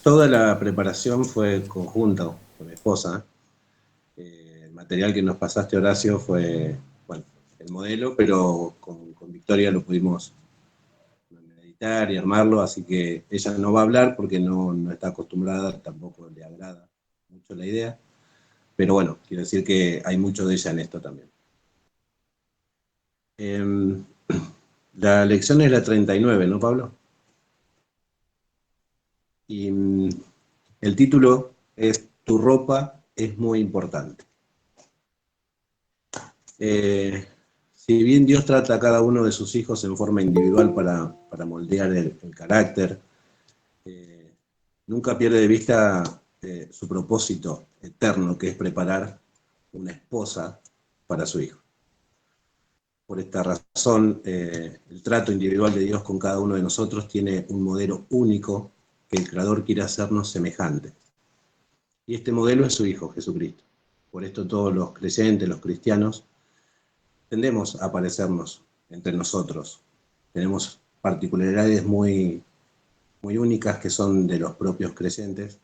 Toda la preparación fue conjunta con mi esposa. El material que nos pasaste, Horacio, fue, bueno, el modelo, pero con Victoria lo pudimos meditar y armarlo, así que ella no va a hablar porque no está acostumbrada, tampoco le agrada mucho la idea, pero bueno, quiero decir que hay mucho de ella en esto también. La lección es la 39, ¿no, Pablo? Y el título es Tu ropa es muy importante. Si bien Dios trata a cada uno de sus hijos en forma individual para moldear el carácter, nunca pierde de vista su propósito eterno, que es preparar una esposa para su hijo. Por esta razón, el trato individual de Dios con cada uno de nosotros tiene un modelo único que el Creador quiere hacernos semejantes. Y este modelo es su Hijo, Jesucristo. Por esto todos los creyentes, los cristianos, tendemos a parecernos entre nosotros. Tenemos particularidades muy únicas que son de los propios creyentes,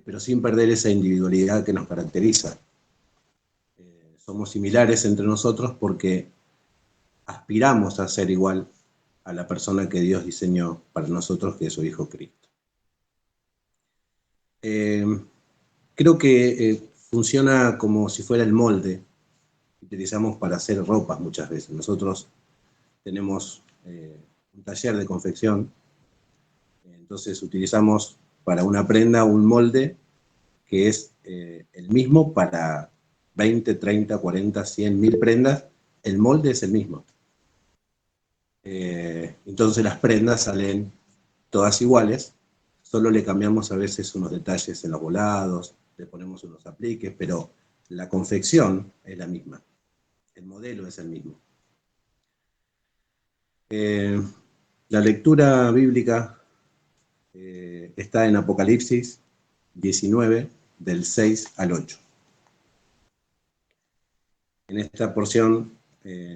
pero sin perder esa individualidad que nos caracteriza. Somos similares entre nosotros porque aspiramos a ser igual a la persona que Dios diseñó para nosotros, que es su Hijo Cristo. Creo que funciona como si fuera el molde que utilizamos para hacer ropas muchas veces. Nosotros tenemos un taller de confección, entonces utilizamos para una prenda un molde que es el mismo para 20, 30, 40, 100, 1000 prendas, el molde es el mismo. Entonces las prendas salen todas iguales, solo le cambiamos a veces unos detalles en los volados, le ponemos unos apliques, pero la confección es la misma, el modelo es el mismo. La lectura bíblica está en Apocalipsis 19, del 6 al 8. En esta porción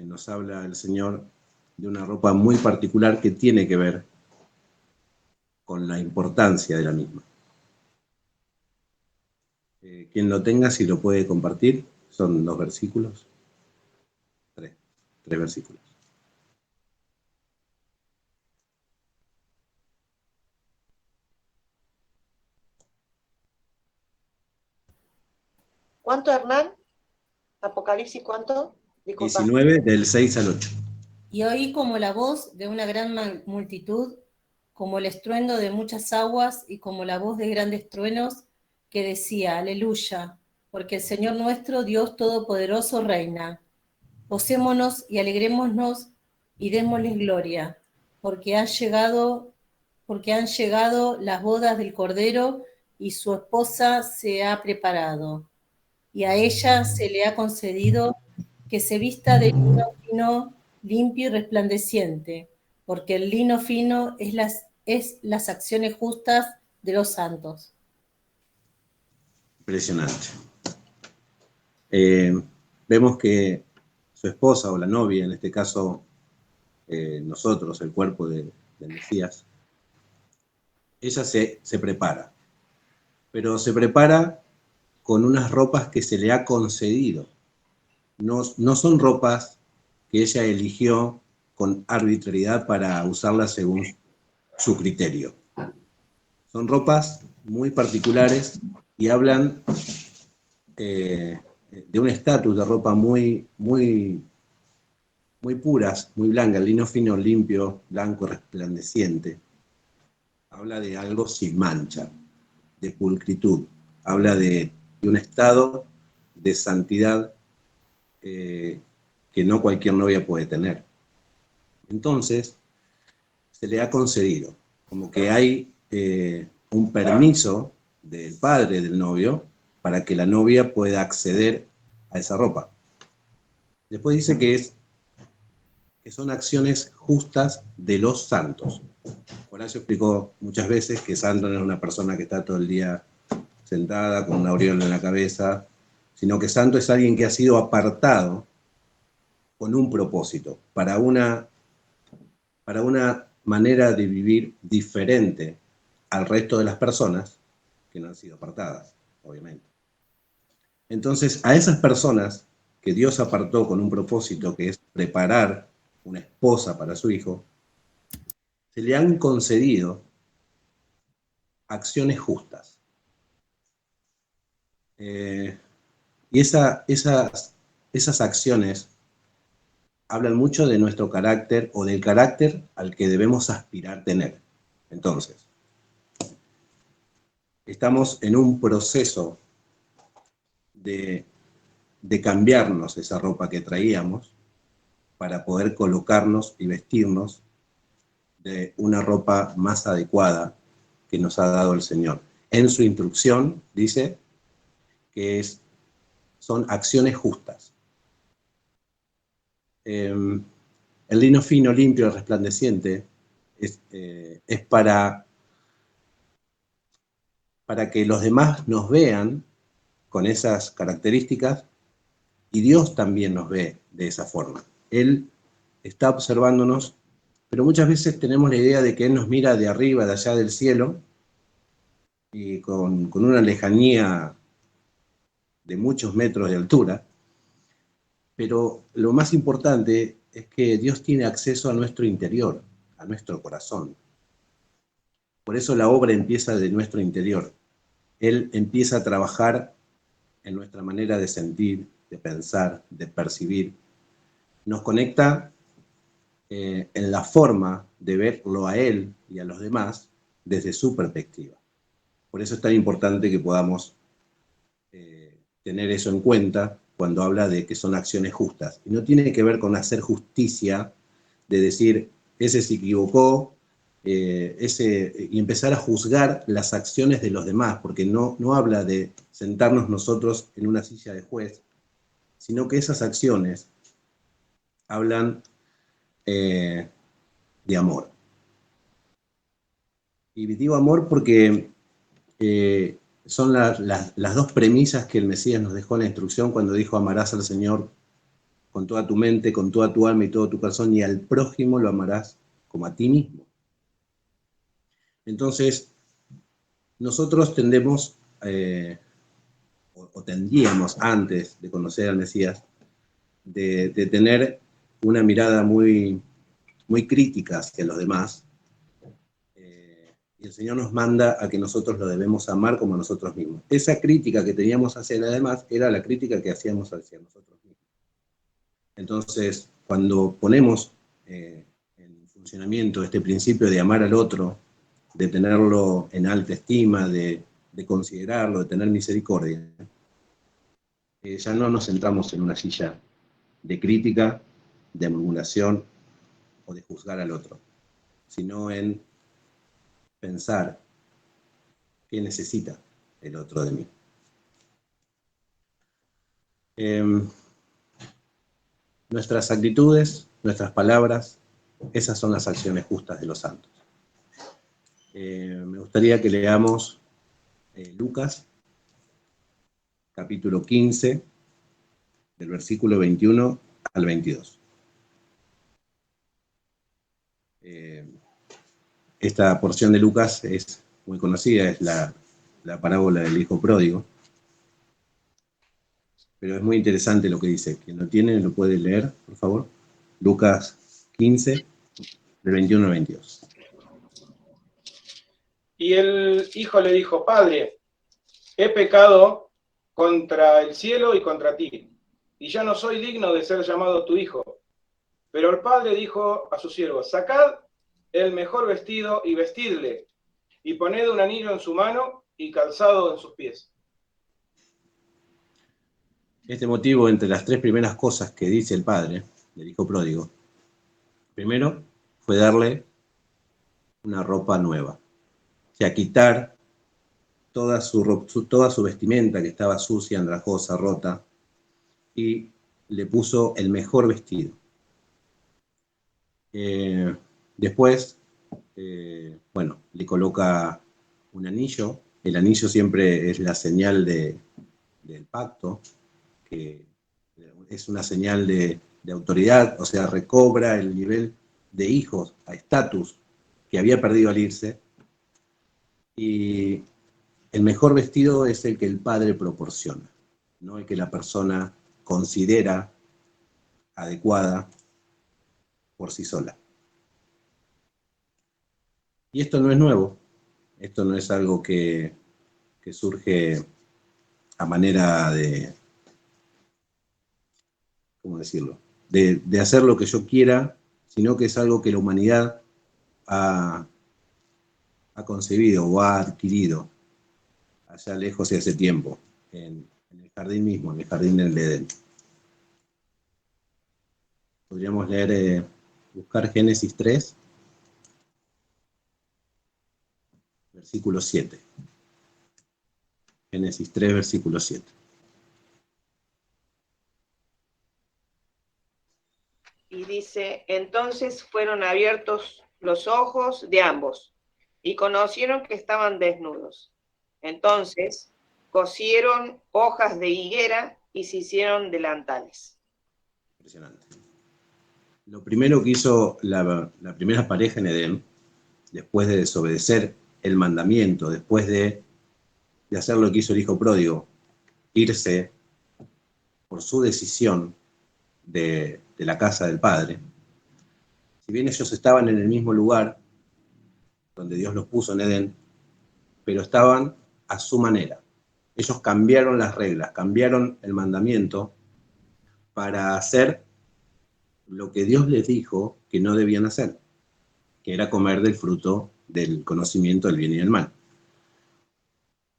nos habla el Señor de una ropa muy particular que tiene que ver con la importancia de la misma. Quien lo tenga, si lo puede compartir, son 2 versículos, 3 versículos. ¿Cuánto, Hernán? Apocalipsis, ¿cuánto? Disculpa. 19, del 6 al 8. Y oí como la voz de una gran multitud, como el estruendo de muchas aguas y como la voz de grandes truenos, que decía, aleluya, porque el Señor nuestro, Dios Todopoderoso, reina. Gocémonos y alegrémonos y démosle gloria, porque han llegado las bodas del Cordero y su esposa se ha preparado. Y a ella se le ha concedido que se vista de lino fino, limpio y resplandeciente, porque el lino fino es las acciones justas de los santos. Impresionante. Vemos que su esposa o la novia, en este caso nosotros, el cuerpo del Mesías, ella se prepara, pero se prepara con unas ropas que se le ha concedido. No son ropas que ella eligió con arbitrariedad para usarlas según su criterio. Son ropas muy particulares y hablan de un estatus de ropa muy puras, muy blancas, lino fino, limpio, blanco, resplandeciente. Habla de algo sin mancha, de pulcritud. Habla de un estado de santidad que no cualquier novia puede tener. Entonces, se le ha concedido, como que hay un permiso del padre del novio para que la novia pueda acceder a esa ropa. Después dice que son acciones justas de los santos. Horacio explicó muchas veces que santo no es una persona que está todo el día sentada con una aureola en la cabeza, sino que santo es alguien que ha sido apartado con un propósito, para una manera de vivir diferente al resto de las personas que no han sido apartadas, obviamente. Entonces, a esas personas que Dios apartó con un propósito que es preparar una esposa para su hijo, se le han concedido acciones justas. Y esas acciones hablan mucho de nuestro carácter o del carácter al que debemos aspirar tener. Entonces, estamos en un proceso de cambiarnos esa ropa que traíamos para poder colocarnos y vestirnos de una ropa más adecuada que nos ha dado el Señor. En su instrucción dice que son acciones justas. El lino fino, limpio, resplandeciente es para que los demás nos vean con esas características y Dios también nos ve de esa forma. Él está observándonos, pero muchas veces tenemos la idea de que Él nos mira de arriba, de allá del cielo, y con una lejanía de muchos metros de altura, pero lo más importante es que Dios tiene acceso a nuestro interior, a nuestro corazón. Por eso la obra empieza de nuestro interior. Él empieza a trabajar en nuestra manera de sentir, de pensar, de percibir. Nos conecta en la forma de verlo a Él y a los demás desde su perspectiva. Por eso es tan importante que podamos tener eso en cuenta cuando habla de que son acciones justas. Y no tiene que ver con hacer justicia, de decir, ese se equivocó, y empezar a juzgar las acciones de los demás, porque no habla de sentarnos nosotros en una silla de juez, sino que esas acciones hablan de amor. Y digo amor porque son las dos premisas que el Mesías nos dejó en la instrucción cuando dijo: amarás al Señor con toda tu mente, con toda tu alma y todo tu corazón, y al prójimo lo amarás como a ti mismo. Entonces, nosotros tendemos, o tendríamos antes de conocer al Mesías, de tener una mirada muy, muy crítica hacia los demás, y el Señor nos manda a que nosotros lo debemos amar como a nosotros mismos. Esa crítica que teníamos hacia los demás era la crítica que hacíamos hacia nosotros mismos. Entonces, cuando ponemos en funcionamiento este principio de amar al otro, de tenerlo en alta estima, de considerarlo, de tener misericordia, ya no nos centramos en una silla de crítica, de murmuración o de juzgar al otro, sino en pensar qué necesita el otro de mí. Nuestras actitudes, nuestras palabras, esas son las acciones justas de los santos. Me gustaría que leamos Lucas, capítulo 15, del versículo 21 al 22. Esta porción de Lucas es muy conocida, es la parábola del hijo pródigo, pero es muy interesante lo que dice. Quien lo tiene lo puede leer, por favor. Lucas 15, del 21 al 22. Y el hijo le dijo: Padre, he pecado contra el cielo y contra ti, y ya no soy digno de ser llamado tu hijo. Pero el padre dijo a sus siervos: sacad el mejor vestido y vestidle, y poned un anillo en su mano y calzado en sus pies. Este motivo, entre las tres primeras cosas que dice el padre del hijo pródigo, primero fue darle una ropa nueva, o sea, quitar toda su vestimenta que estaba sucia, andrajosa, rota, y le puso el mejor vestido. Después, le coloca un anillo. El anillo siempre es la señal del pacto, que es una señal de autoridad, o sea, recobra el nivel de hijos, a estatus que había perdido al irse. Y el mejor vestido es el que el Padre proporciona, no el que la persona considera adecuada por sí sola. Y esto no es nuevo, esto no es algo que surge a manera de, ¿cómo decirlo?, de hacer lo que yo quiera, sino que es algo que la humanidad ha concebido o ha adquirido allá lejos y hace tiempo, en el jardín mismo, en el jardín del Edén. Podríamos leer, buscar Génesis 3, versículo 7. Génesis 3, versículo 7. Y dice, entonces fueron abiertos los ojos de ambos y conocieron que estaban desnudos. Entonces cosieron hojas de higuera y se hicieron delantales. Impresionante. Lo primero que hizo la primera pareja en Edén, después de desobedecer el mandamiento, después de hacer lo que hizo el hijo pródigo, irse por su decisión de la casa del padre, si bien ellos estaban en el mismo lugar donde Dios los puso en Edén, pero estaban a su manera. Ellos cambiaron las reglas, cambiaron el mandamiento para hacer lo que Dios les dijo que no debían hacer, que era comer del fruto del conocimiento del bien y del mal.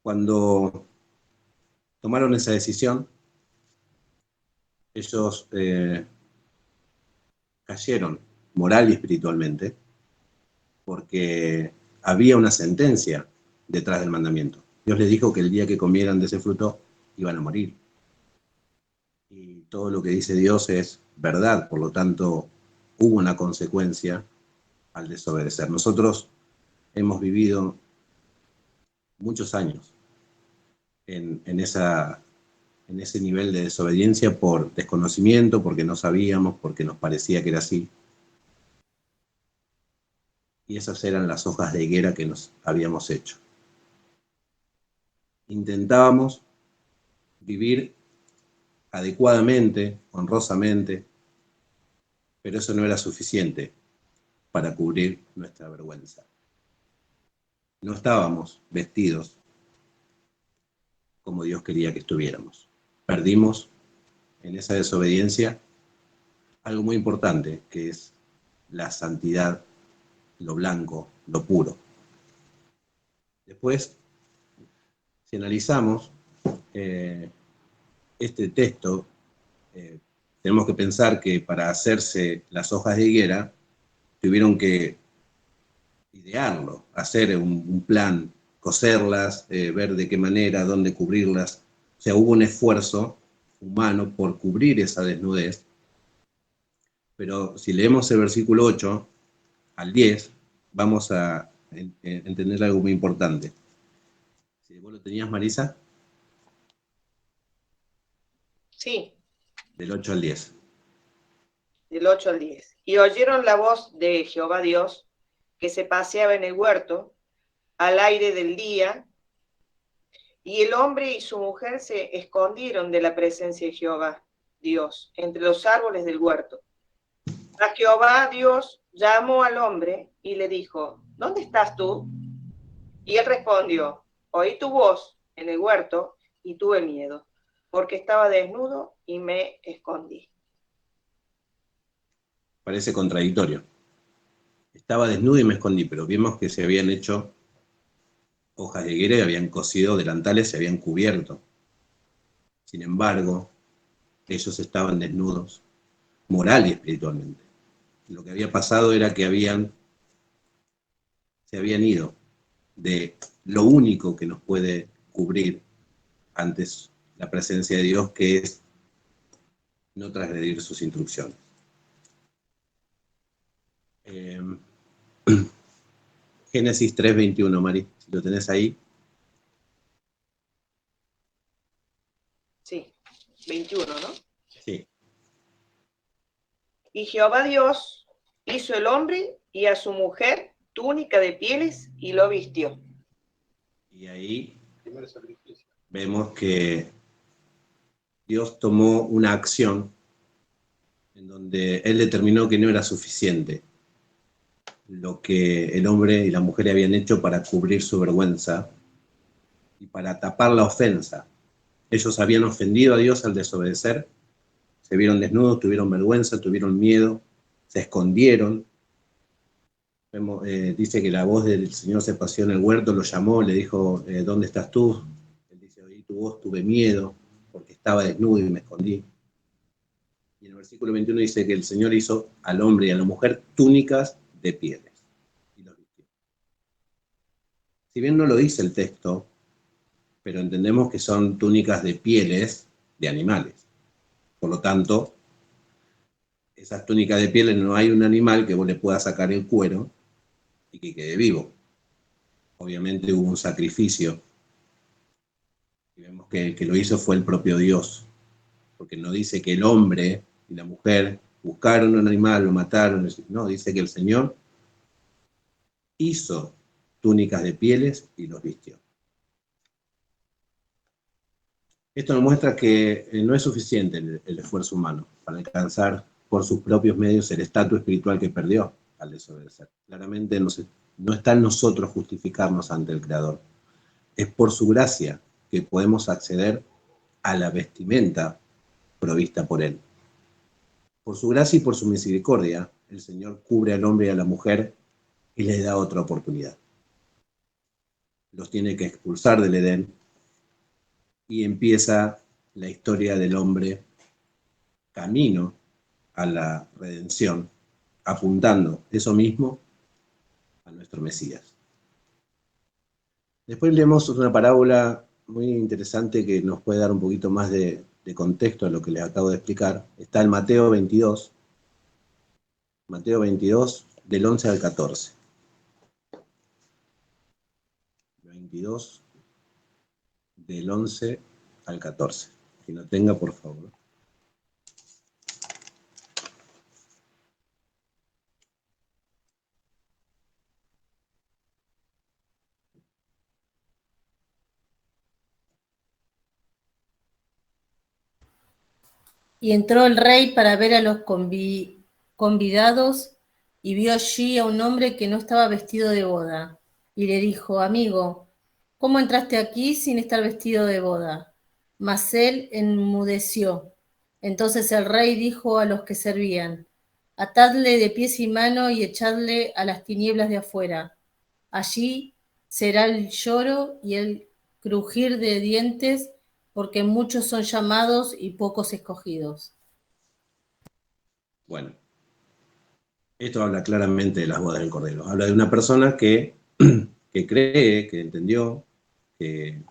Cuando tomaron esa decisión, ellos cayeron moral y espiritualmente, porque había una sentencia detrás del mandamiento. Dios les dijo que el día que comieran de ese fruto iban a morir. Y todo lo que dice Dios es verdad, por lo tanto hubo una consecuencia al desobedecer. Nosotros hemos vivido muchos años en ese nivel de desobediencia por desconocimiento, porque no sabíamos, porque nos parecía que era así. Y esas eran las hojas de higuera que nos habíamos hecho. Intentábamos vivir adecuadamente, honrosamente, pero eso no era suficiente para cubrir nuestra vergüenza. No estábamos vestidos como Dios quería que estuviéramos. Perdimos en esa desobediencia algo muy importante, que es la santidad, lo blanco, lo puro. Después, si analizamos este texto, tenemos que pensar que para hacerse las hojas de higuera tuvieron que idearlo, hacer un plan, coserlas, ver de qué manera, dónde cubrirlas. O sea, hubo un esfuerzo humano por cubrir esa desnudez. Pero si leemos el versículo 8 al 10, vamos a entender algo muy importante. Si vos lo tenías, Marisa. Sí. Del 8 al 10. Del 8 al 10. Y oyeron la voz de Jehová Dios, que se paseaba en el huerto, al aire del día, y el hombre y su mujer se escondieron de la presencia de Jehová Dios, entre los árboles del huerto. A Jehová Dios llamó al hombre y le dijo, ¿dónde estás tú? Y él respondió, oí tu voz en el huerto y tuve miedo, porque estaba desnudo y me escondí. Parece contradictorio. Estaba desnudo y me escondí, pero vimos que se habían hecho hojas de higuera y habían cosido delantales, se habían cubierto. Sin embargo, ellos estaban desnudos, moral y espiritualmente. Lo que había pasado era que se habían ido de lo único que nos puede cubrir antes la presencia de Dios, que es no transgredir sus instrucciones. Génesis 3:21, Mari, si lo tenés ahí. Sí, 21, ¿no? Sí. Y Jehová Dios hizo el hombre y a su mujer túnica de pieles y lo vistió. Y ahí Primer sacrificio. vemos que Dios tomó una acción en donde Él determinó que no era suficiente lo que el hombre y la mujer habían hecho para cubrir su vergüenza y para tapar la ofensa. Ellos habían ofendido a Dios al desobedecer, se vieron desnudos, tuvieron vergüenza, tuvieron miedo, se escondieron. Dice que la voz del Señor se paseó en el huerto, lo llamó, le dijo, ¿dónde estás tú? Él dice, oí tu voz, tuve miedo, porque estaba desnudo y me escondí. Y en el versículo 21 dice que el Señor hizo al hombre y a la mujer túnicas de pieles y los vistió. Si bien no lo dice el texto, pero entendemos que son túnicas de pieles de animales. Por lo tanto, esas túnicas de pieles no hay un animal que vos le puedas sacar el cuero y que quede vivo. Obviamente hubo un sacrificio. Y vemos que el que lo hizo fue el propio Dios. Porque no dice que el hombre y la mujer buscaron un animal, lo mataron. No, dice que el Señor hizo túnicas de pieles y los vistió. Esto nos muestra que no es suficiente el esfuerzo humano para alcanzar por sus propios medios el estatus espiritual que perdió al desobedecer. Claramente no está en nosotros justificarnos ante el Creador. Es por su gracia que podemos acceder a la vestimenta provista por Él. Por su gracia y por su misericordia, el Señor cubre al hombre y a la mujer y les da otra oportunidad. Los tiene que expulsar del Edén y empieza la historia del hombre camino a la redención, apuntando eso mismo a nuestro Mesías. Después leemos una parábola muy interesante que nos puede dar un poquito más de contexto a lo que les acabo de explicar. Está en Mateo 22, del 11 al 14. 22, del 11 al 14. Quien lo tenga, por favor. Y entró el rey para ver a los convidados y vio allí a un hombre que no estaba vestido de boda. Y le dijo, amigo, ¿cómo entraste aquí sin estar vestido de boda? Mas él enmudeció. Entonces el rey dijo a los que servían, atadle de pies y manos y echadle a las tinieblas de afuera. Allí será el lloro y el crujir de dientes, porque muchos son llamados y pocos escogidos. Bueno, esto habla claramente de las bodas del Cordero. Habla de una persona que cree, que entendió, que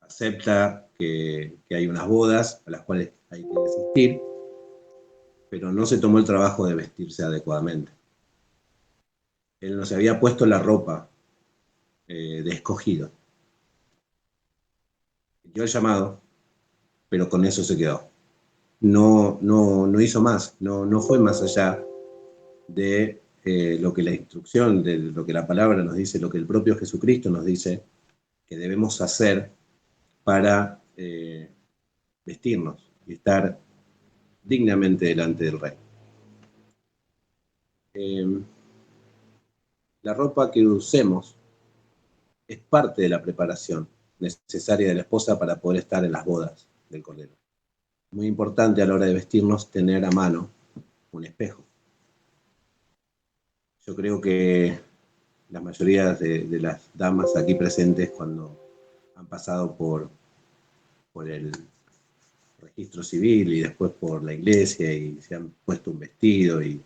acepta que hay unas bodas a las cuales hay que asistir, pero no se tomó el trabajo de vestirse adecuadamente. Él no se había puesto la ropa de escogido. Dio el llamado, pero con eso se quedó. No hizo más, no fue más allá de lo que la instrucción, de lo que la palabra nos dice, lo que el propio Jesucristo nos dice que debemos hacer para vestirnos y estar dignamente delante del Rey. La ropa que usemos es parte de la preparación necesaria de la esposa para poder estar en las bodas del Cordero. Muy importante a la hora de vestirnos tener a mano un espejo. Yo creo que la mayoría de las damas aquí presentes, cuando han pasado por el registro civil y después por la iglesia y se han puesto un vestido y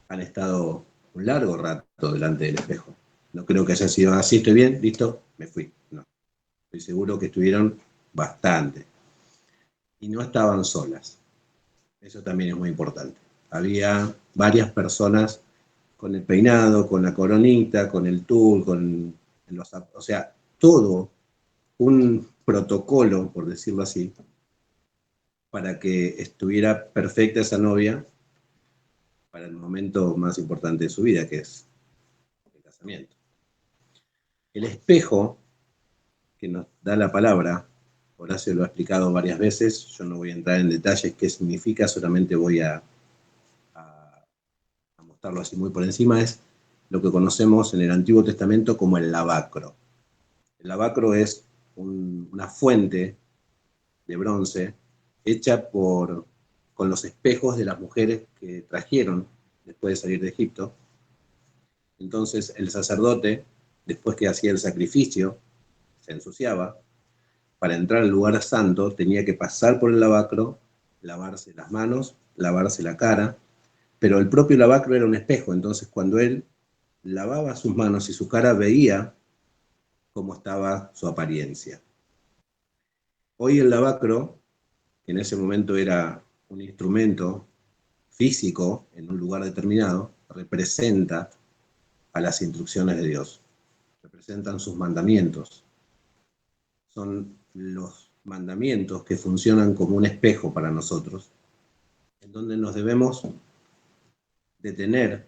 han estado un largo rato delante del espejo. No creo que haya sido así, estoy bien, listo, me fui. No. Estoy seguro que estuvieron bastante. Y no estaban solas. Eso también es muy importante. Había varias personas con el peinado, con la coronita, con el tul, o sea, todo un protocolo, por decirlo así, para que estuviera perfecta esa novia para el momento más importante de su vida, que es el casamiento. El espejo que nos da la palabra, Horacio lo ha explicado varias veces, yo no voy a entrar en detalles qué significa, solamente voy a mostrarlo así muy por encima, es lo que conocemos en el Antiguo Testamento como el lavacro. El lavacro es una fuente de bronce hecha con los espejos de las mujeres que trajeron después de salir de Egipto. Entonces el sacerdote, después que hacía el sacrificio, se ensuciaba. Para entrar al lugar santo tenía que pasar por el lavacro, lavarse las manos, lavarse la cara, pero el propio lavacro era un espejo, entonces cuando él lavaba sus manos y su cara veía cómo estaba su apariencia. Hoy el lavacro, que en ese momento era un instrumento físico en un lugar determinado, representa a las instrucciones de Dios, representan sus mandamientos. Son los mandamientos que funcionan como un espejo para nosotros, en donde nos debemos detener,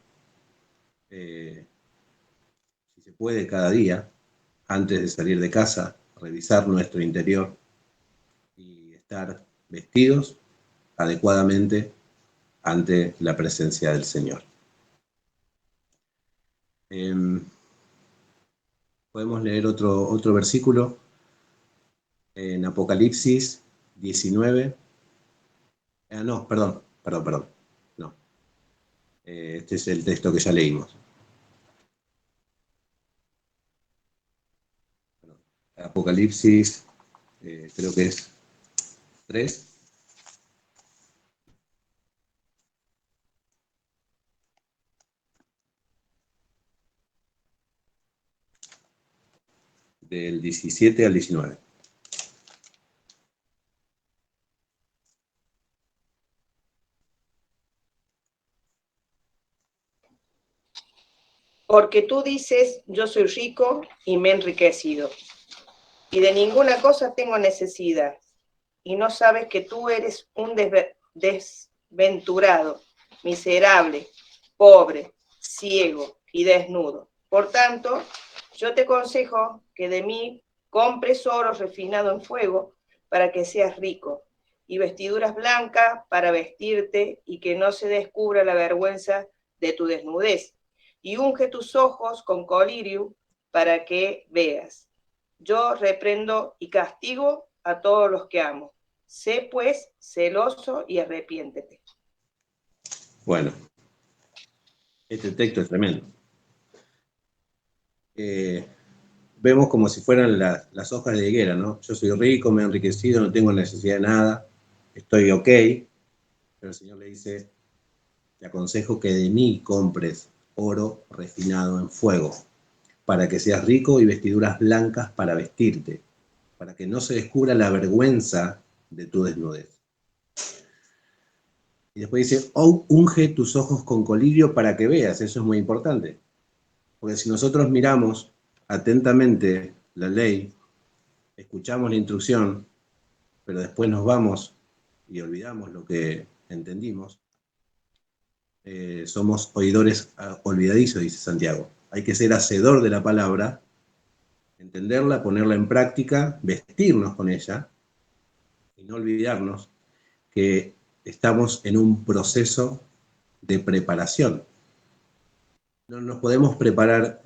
si se puede, cada día, antes de salir de casa, revisar nuestro interior y estar vestidos adecuadamente ante la presencia del Señor. Podemos leer otro versículo en Apocalipsis 19. No, perdón. No. Este es el texto que ya leímos. Apocalipsis, creo que es 3. Del 17 al 19. Porque tú dices, yo soy rico y me he enriquecido, y de ninguna cosa tengo necesidad, y no sabes que tú eres un desventurado, miserable, pobre, ciego y desnudo. Por tanto, yo te aconsejo que de mí compres oro refinado en fuego para que seas rico, y vestiduras blancas para vestirte y que no se descubra la vergüenza de tu desnudez. Y unge tus ojos con colirio para que veas. Yo reprendo y castigo a todos los que amo. Sé pues celoso y arrepiéntete. Bueno, este texto es tremendo. Vemos como si fueran las hojas de higuera, ¿no? Yo soy rico, me he enriquecido, no tengo necesidad de nada, estoy ok, pero el Señor le dice, te aconsejo que de mí compres oro refinado en fuego, para que seas rico y vestiduras blancas para vestirte, para que no se descubra la vergüenza de tu desnudez. Y después dice, unge tus ojos con colirio para que veas, eso es muy importante. Porque si nosotros miramos atentamente la ley, escuchamos la instrucción, pero después nos vamos y olvidamos lo que entendimos, somos oidores olvidadizos, dice Santiago. Hay que ser hacedor de la palabra, entenderla, ponerla en práctica, vestirnos con ella y no olvidarnos que estamos en un proceso de preparación. No nos podemos preparar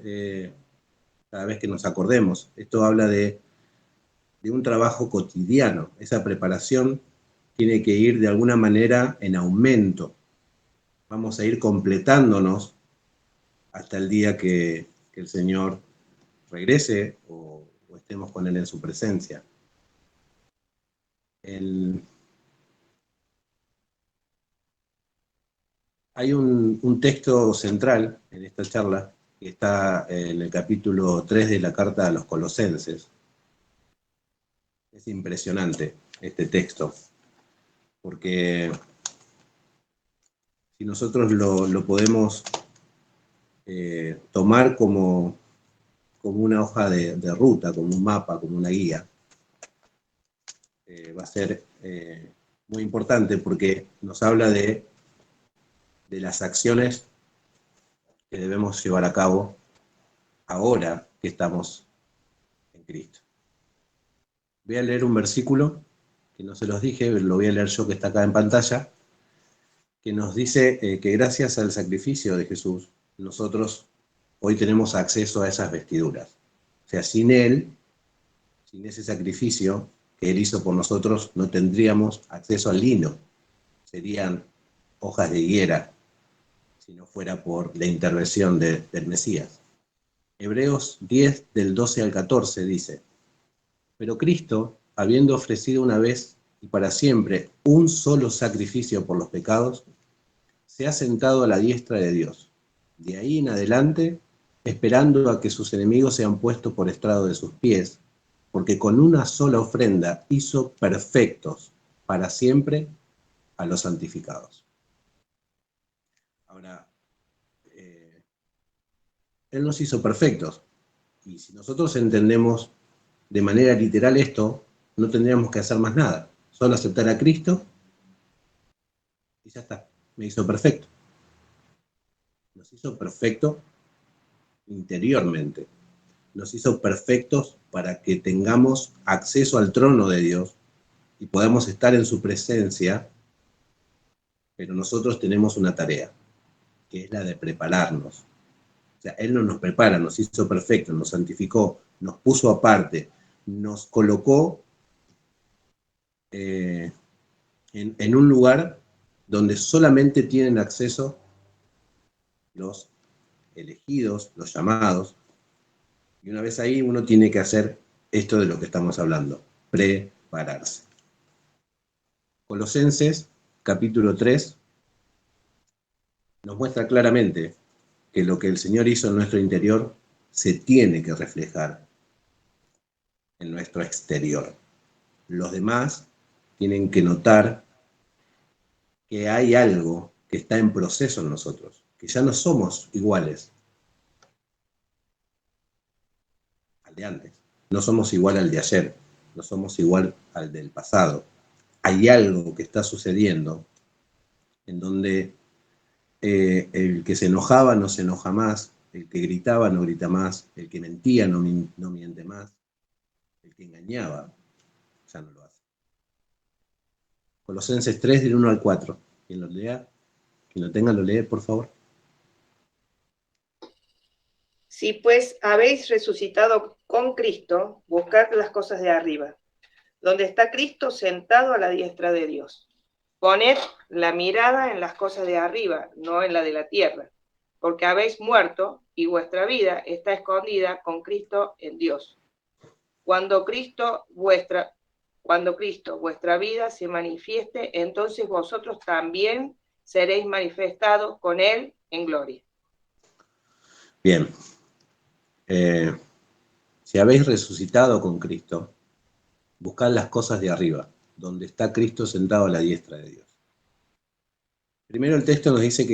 cada vez que nos acordemos. Esto habla de un trabajo cotidiano. Esa preparación tiene que ir de alguna manera en aumento. Vamos a ir completándonos hasta el día que el Señor regrese o estemos con Él en su presencia. Hay un texto central en esta charla que está en el capítulo 3 de la carta a los Colosenses. Es impresionante este texto, porque si nosotros lo podemos tomar como una hoja de ruta, como un mapa, como una guía, va a ser muy importante porque nos habla de las acciones que debemos llevar a cabo ahora que estamos Cristo. Voy a leer un versículo que no se los dije, lo voy a leer yo que está acá en pantalla, que nos dice que gracias al sacrificio de Jesús, nosotros hoy tenemos acceso a esas vestiduras. O sea, sin Él, sin ese sacrificio que Él hizo por nosotros, no tendríamos acceso al lino. Serían hojas de higuera, si no fuera por la intervención del Mesías. Hebreos 10, del 12 al 14 dice: pero Cristo, habiendo ofrecido una vez y para siempre un solo sacrificio por los pecados, se ha sentado a la diestra de Dios. De ahí en adelante, esperando a que sus enemigos sean puestos por estrado de sus pies, porque con una sola ofrenda hizo perfectos para siempre a los santificados. Ahora, Él nos hizo perfectos, y si nosotros entendemos de manera literal esto, no tendríamos que hacer más nada, solo aceptar a Cristo y ya está, me hizo perfecto. Nos hizo perfecto interiormente, nos hizo perfectos para que tengamos acceso al trono de Dios y podamos estar en su presencia, pero nosotros tenemos una tarea, que es la de prepararnos. O sea, Él no nos prepara, nos hizo perfectos, nos santificó, nos puso aparte, nos colocó en un lugar donde solamente tienen acceso los elegidos, los llamados, y una vez ahí uno tiene que hacer esto de lo que estamos hablando, prepararse. Colosenses, capítulo 3, nos muestra claramente que lo que el Señor hizo en nuestro interior se tiene que reflejar en nuestro exterior. Los demás tienen que notar que hay algo que está en proceso en nosotros, que ya no somos iguales al de antes, no somos igual al de ayer, no somos igual al del pasado. Hay algo que está sucediendo en donde el que se enojaba no se enoja más, el que gritaba no grita más, el que mentía no miente más, el que engañaba ya no lo hace. Colosenses 3, del 1 al 4. Quien lo lea, quien lo tenga, lo lee, por favor. Si pues habéis resucitado con Cristo, buscad las cosas de arriba, donde está Cristo sentado a la diestra de Dios. Poned la mirada en las cosas de arriba, no en la de la tierra, porque habéis muerto y vuestra vida está escondida con Cristo en Dios. Cuando Cristo, vuestra vida se manifieste, entonces vosotros también seréis manifestados con Él en gloria. Bien. Si habéis resucitado con Cristo, buscad las cosas de arriba, donde está Cristo sentado a la diestra de Dios. Primero el texto nos dice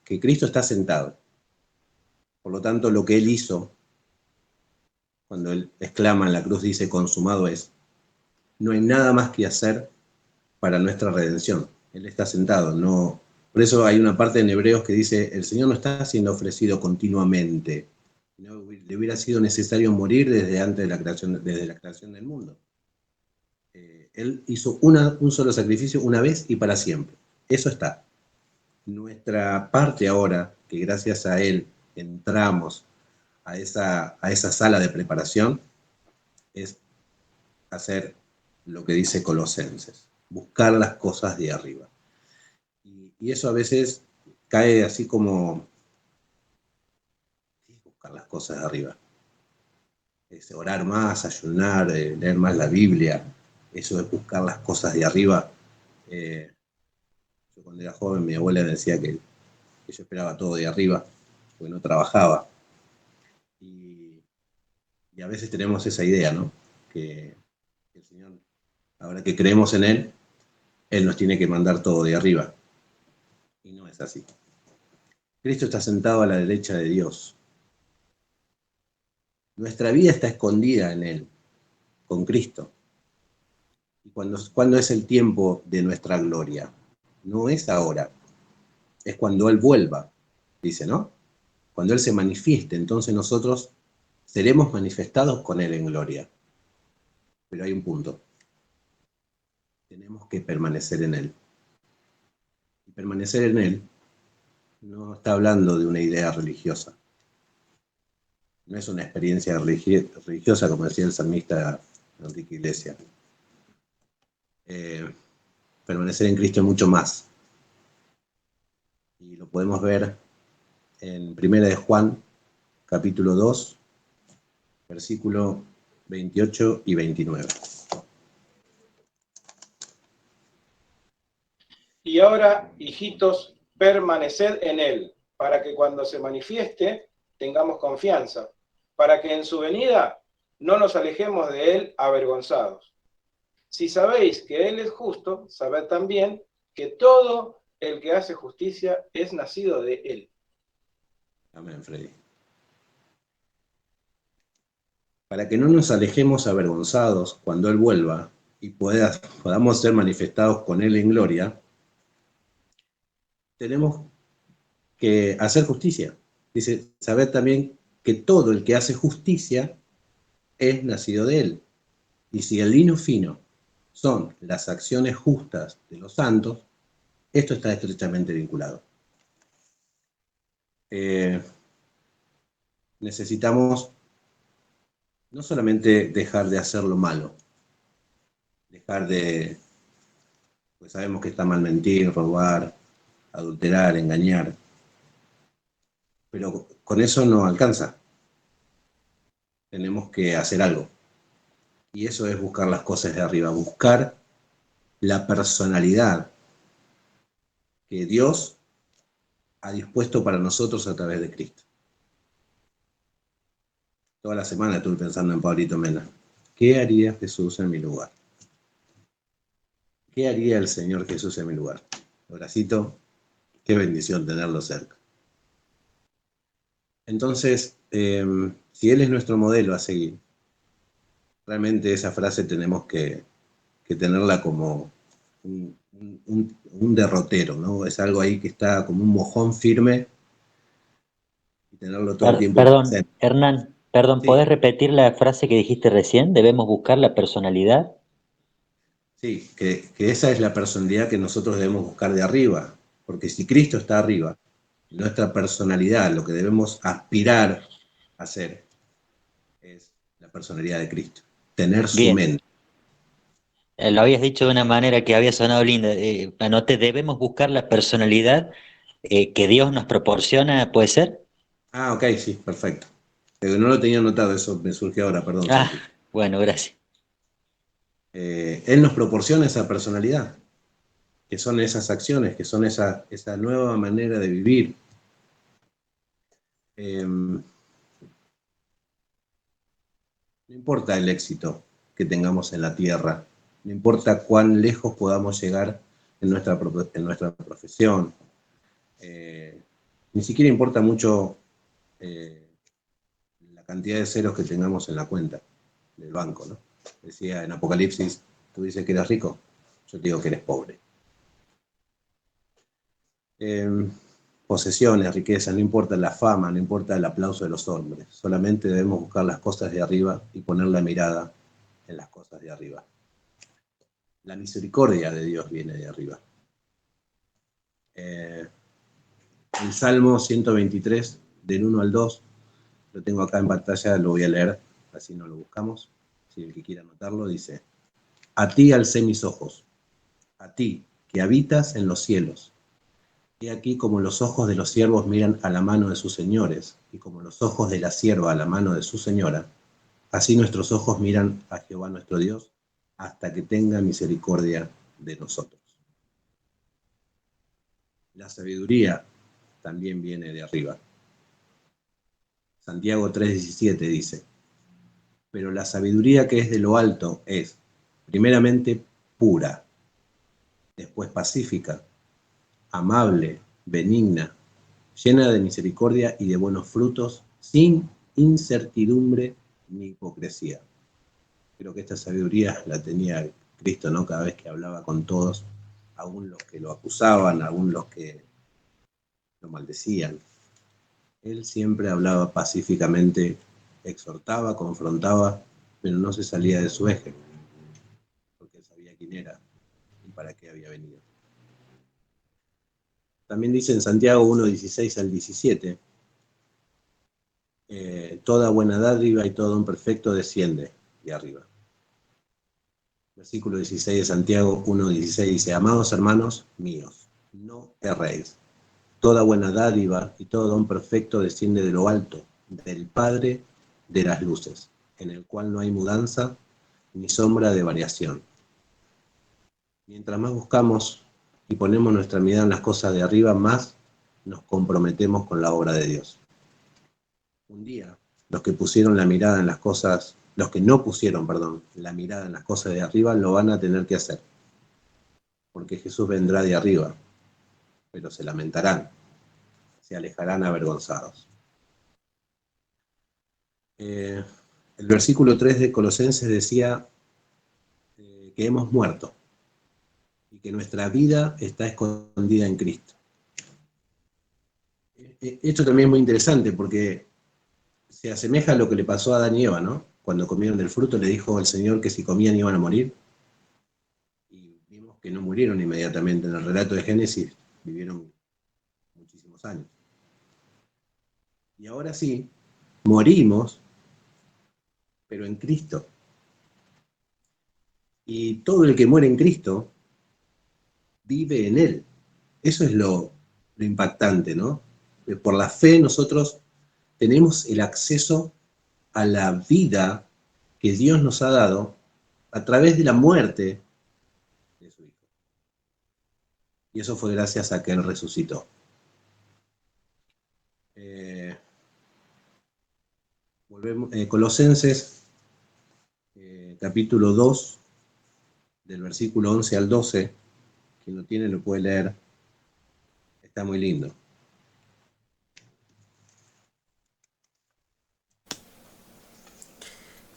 que Cristo está sentado. Por lo tanto, lo que Él hizo, cuando Él exclama en la cruz, dice consumado es, no hay nada más que hacer para nuestra redención. Él está sentado. No. Por eso hay una parte en Hebreos que dice, el Señor no está siendo ofrecido continuamente. No, le hubiera sido necesario morir desde antes de la creación del mundo. Él hizo un solo sacrificio una vez y para siempre. Eso está. Nuestra parte ahora, que gracias a Él entramos a esa sala de preparación, es hacer lo que dice Colosenses, buscar las cosas de arriba. Y eso a veces cae así como buscar las cosas de arriba. Es orar más, ayunar, leer más la Biblia, eso es buscar las cosas de arriba. Yo cuando era joven mi abuela decía que yo esperaba todo de arriba, porque no trabajaba. Y a veces tenemos esa idea, ¿no? Que el Señor, ahora que creemos en Él, Él nos tiene que mandar todo de arriba. Y no es así. Cristo está sentado a la derecha de Dios. Nuestra vida está escondida en Él, con Cristo. ¿Y cuándo es el tiempo de nuestra gloria? No es ahora, es cuando Él vuelva, dice, ¿no? Cuando Él se manifieste, entonces nosotros seremos manifestados con Él en gloria. Pero hay un punto. Tenemos que permanecer en Él. Y permanecer en Él no está hablando de una idea religiosa. No es una experiencia religiosa, como decía el salmista Enrique Iglesias. Permanecer en Cristo es mucho más. Y lo podemos ver en 1 de Juan, capítulo 2, versículo 28 y 29. Y ahora, hijitos, permaneced en Él, para que cuando se manifieste tengamos confianza, para que en su venida no nos alejemos de Él avergonzados. Si sabéis que Él es justo, sabed también que todo el que hace justicia es nacido de Él. Amén, Freddy. Para que no nos alejemos avergonzados cuando Él vuelva y podamos ser manifestados con Él en gloria, tenemos que hacer justicia. Dice, saber también que todo el que hace justicia es nacido de Él. Y si el lino fino son las acciones justas de los santos, esto está estrechamente vinculado. Necesitamos no solamente dejar de hacer lo malo, pues sabemos que está mal mentir, robar, adulterar, engañar, pero con eso no alcanza. Tenemos que hacer algo. Y eso es buscar las cosas de arriba, buscar la personalidad que Dios ha dispuesto para nosotros a través de Cristo. Toda la semana estuve pensando en Pablito Mena. ¿Qué haría Jesús en mi lugar? ¿Qué haría el Señor Jesús en mi lugar? Horacito, qué bendición tenerlo cerca. Entonces, si Él es nuestro modelo a seguir, realmente esa frase tenemos que tenerla como un derrotero, ¿no? Es algo ahí que está como un mojón firme y tenerlo todo el tiempo Perdón, presente. Hernán, Sí, ¿podés repetir la frase que dijiste recién? ¿Debemos buscar la personalidad? sí, que esa es la personalidad que nosotros debemos buscar de arriba, porque si Cristo está arriba, nuestra personalidad, lo que debemos aspirar a ser, es la personalidad de Cristo, tener su Bien, mente. lo habías dicho de una manera que había sonado linda. Anoté, debemos buscar la personalidad que Dios nos proporciona, ¿puede ser? Ah, ok, sí, perfecto. Pero no lo tenía notado, eso me surgió ahora, perdón, Ah, Santi. bueno, gracias. Él nos proporciona esa personalidad, que son esas acciones, que son esa nueva manera de vivir. No importa el éxito que tengamos en la tierra, no importa cuán lejos podamos llegar en nuestra profesión, ni siquiera importa mucho la cantidad de ceros que tengamos en la cuenta del banco, ¿no? Decía en Apocalipsis, tú dices que eres rico, yo te digo que eres pobre. Posesiones, riquezas, no importa la fama, no importa el aplauso de los hombres, solamente debemos buscar las cosas de arriba y poner la mirada en las cosas de arriba. La misericordia de Dios viene de arriba. El Salmo 123, del 1 al 2, lo tengo acá en pantalla, lo voy a leer, así no lo buscamos. Si el que quiera anotarlo, dice: a ti alcé mis ojos, a ti que habitas en los cielos. He aquí como los ojos de los siervos miran a la mano de sus señores, y como los ojos de la sierva a la mano de su señora, así nuestros ojos miran a Jehová nuestro Dios, hasta que tenga misericordia de nosotros. La sabiduría también viene de arriba. Santiago 3:17 dice: pero la sabiduría que es de lo alto es, primeramente, pura, después pacífica, amable, benigna, llena de misericordia y de buenos frutos, sin incertidumbre ni hipocresía. Creo que esta sabiduría la tenía Cristo, ¿no? Cada vez que hablaba con todos, aún los que lo acusaban, aún los que lo maldecían. Él siempre hablaba pacíficamente, exhortaba, confrontaba, pero no se salía de su eje. quién era y para qué había venido. También dice en Santiago 1:16 al 17, toda buena dádiva y todo don perfecto desciende de arriba. Versículo 16 de Santiago 1:16 dice, amados hermanos míos, no erréis. Toda buena dádiva y todo don perfecto desciende de lo alto, del Padre de las luces, en el cual no hay mudanza ni sombra de variación. Mientras más buscamos y ponemos nuestra mirada en las cosas de arriba, más nos comprometemos con la obra de Dios. Un día, los que no pusieron, la mirada en las cosas de arriba, lo van a tener que hacer. Porque Jesús vendrá de arriba, pero se lamentarán, se alejarán avergonzados. El versículo 3 de Colosenses decía que hemos muerto y que nuestra vida está escondida en Cristo. Esto también es muy interesante porque se asemeja a lo que le pasó a Adán y Eva, ¿no? Cuando comieron del fruto le dijo el Señor que si comían iban a morir. Y vimos que no murieron inmediatamente. En el relato de Génesis vivieron muchísimos años. Y ahora sí, morimos, pero en Cristo. Y todo el que muere en Cristo vive en Él. Eso es lo impactante, ¿no? Por la fe nosotros tenemos el acceso a la vida que Dios nos ha dado a través de la muerte de su Hijo. Y eso fue gracias a que Él resucitó. Volvemos, Colosenses, capítulo 2, del versículo 11 al 12. Quien lo tiene lo puede leer. Está muy lindo.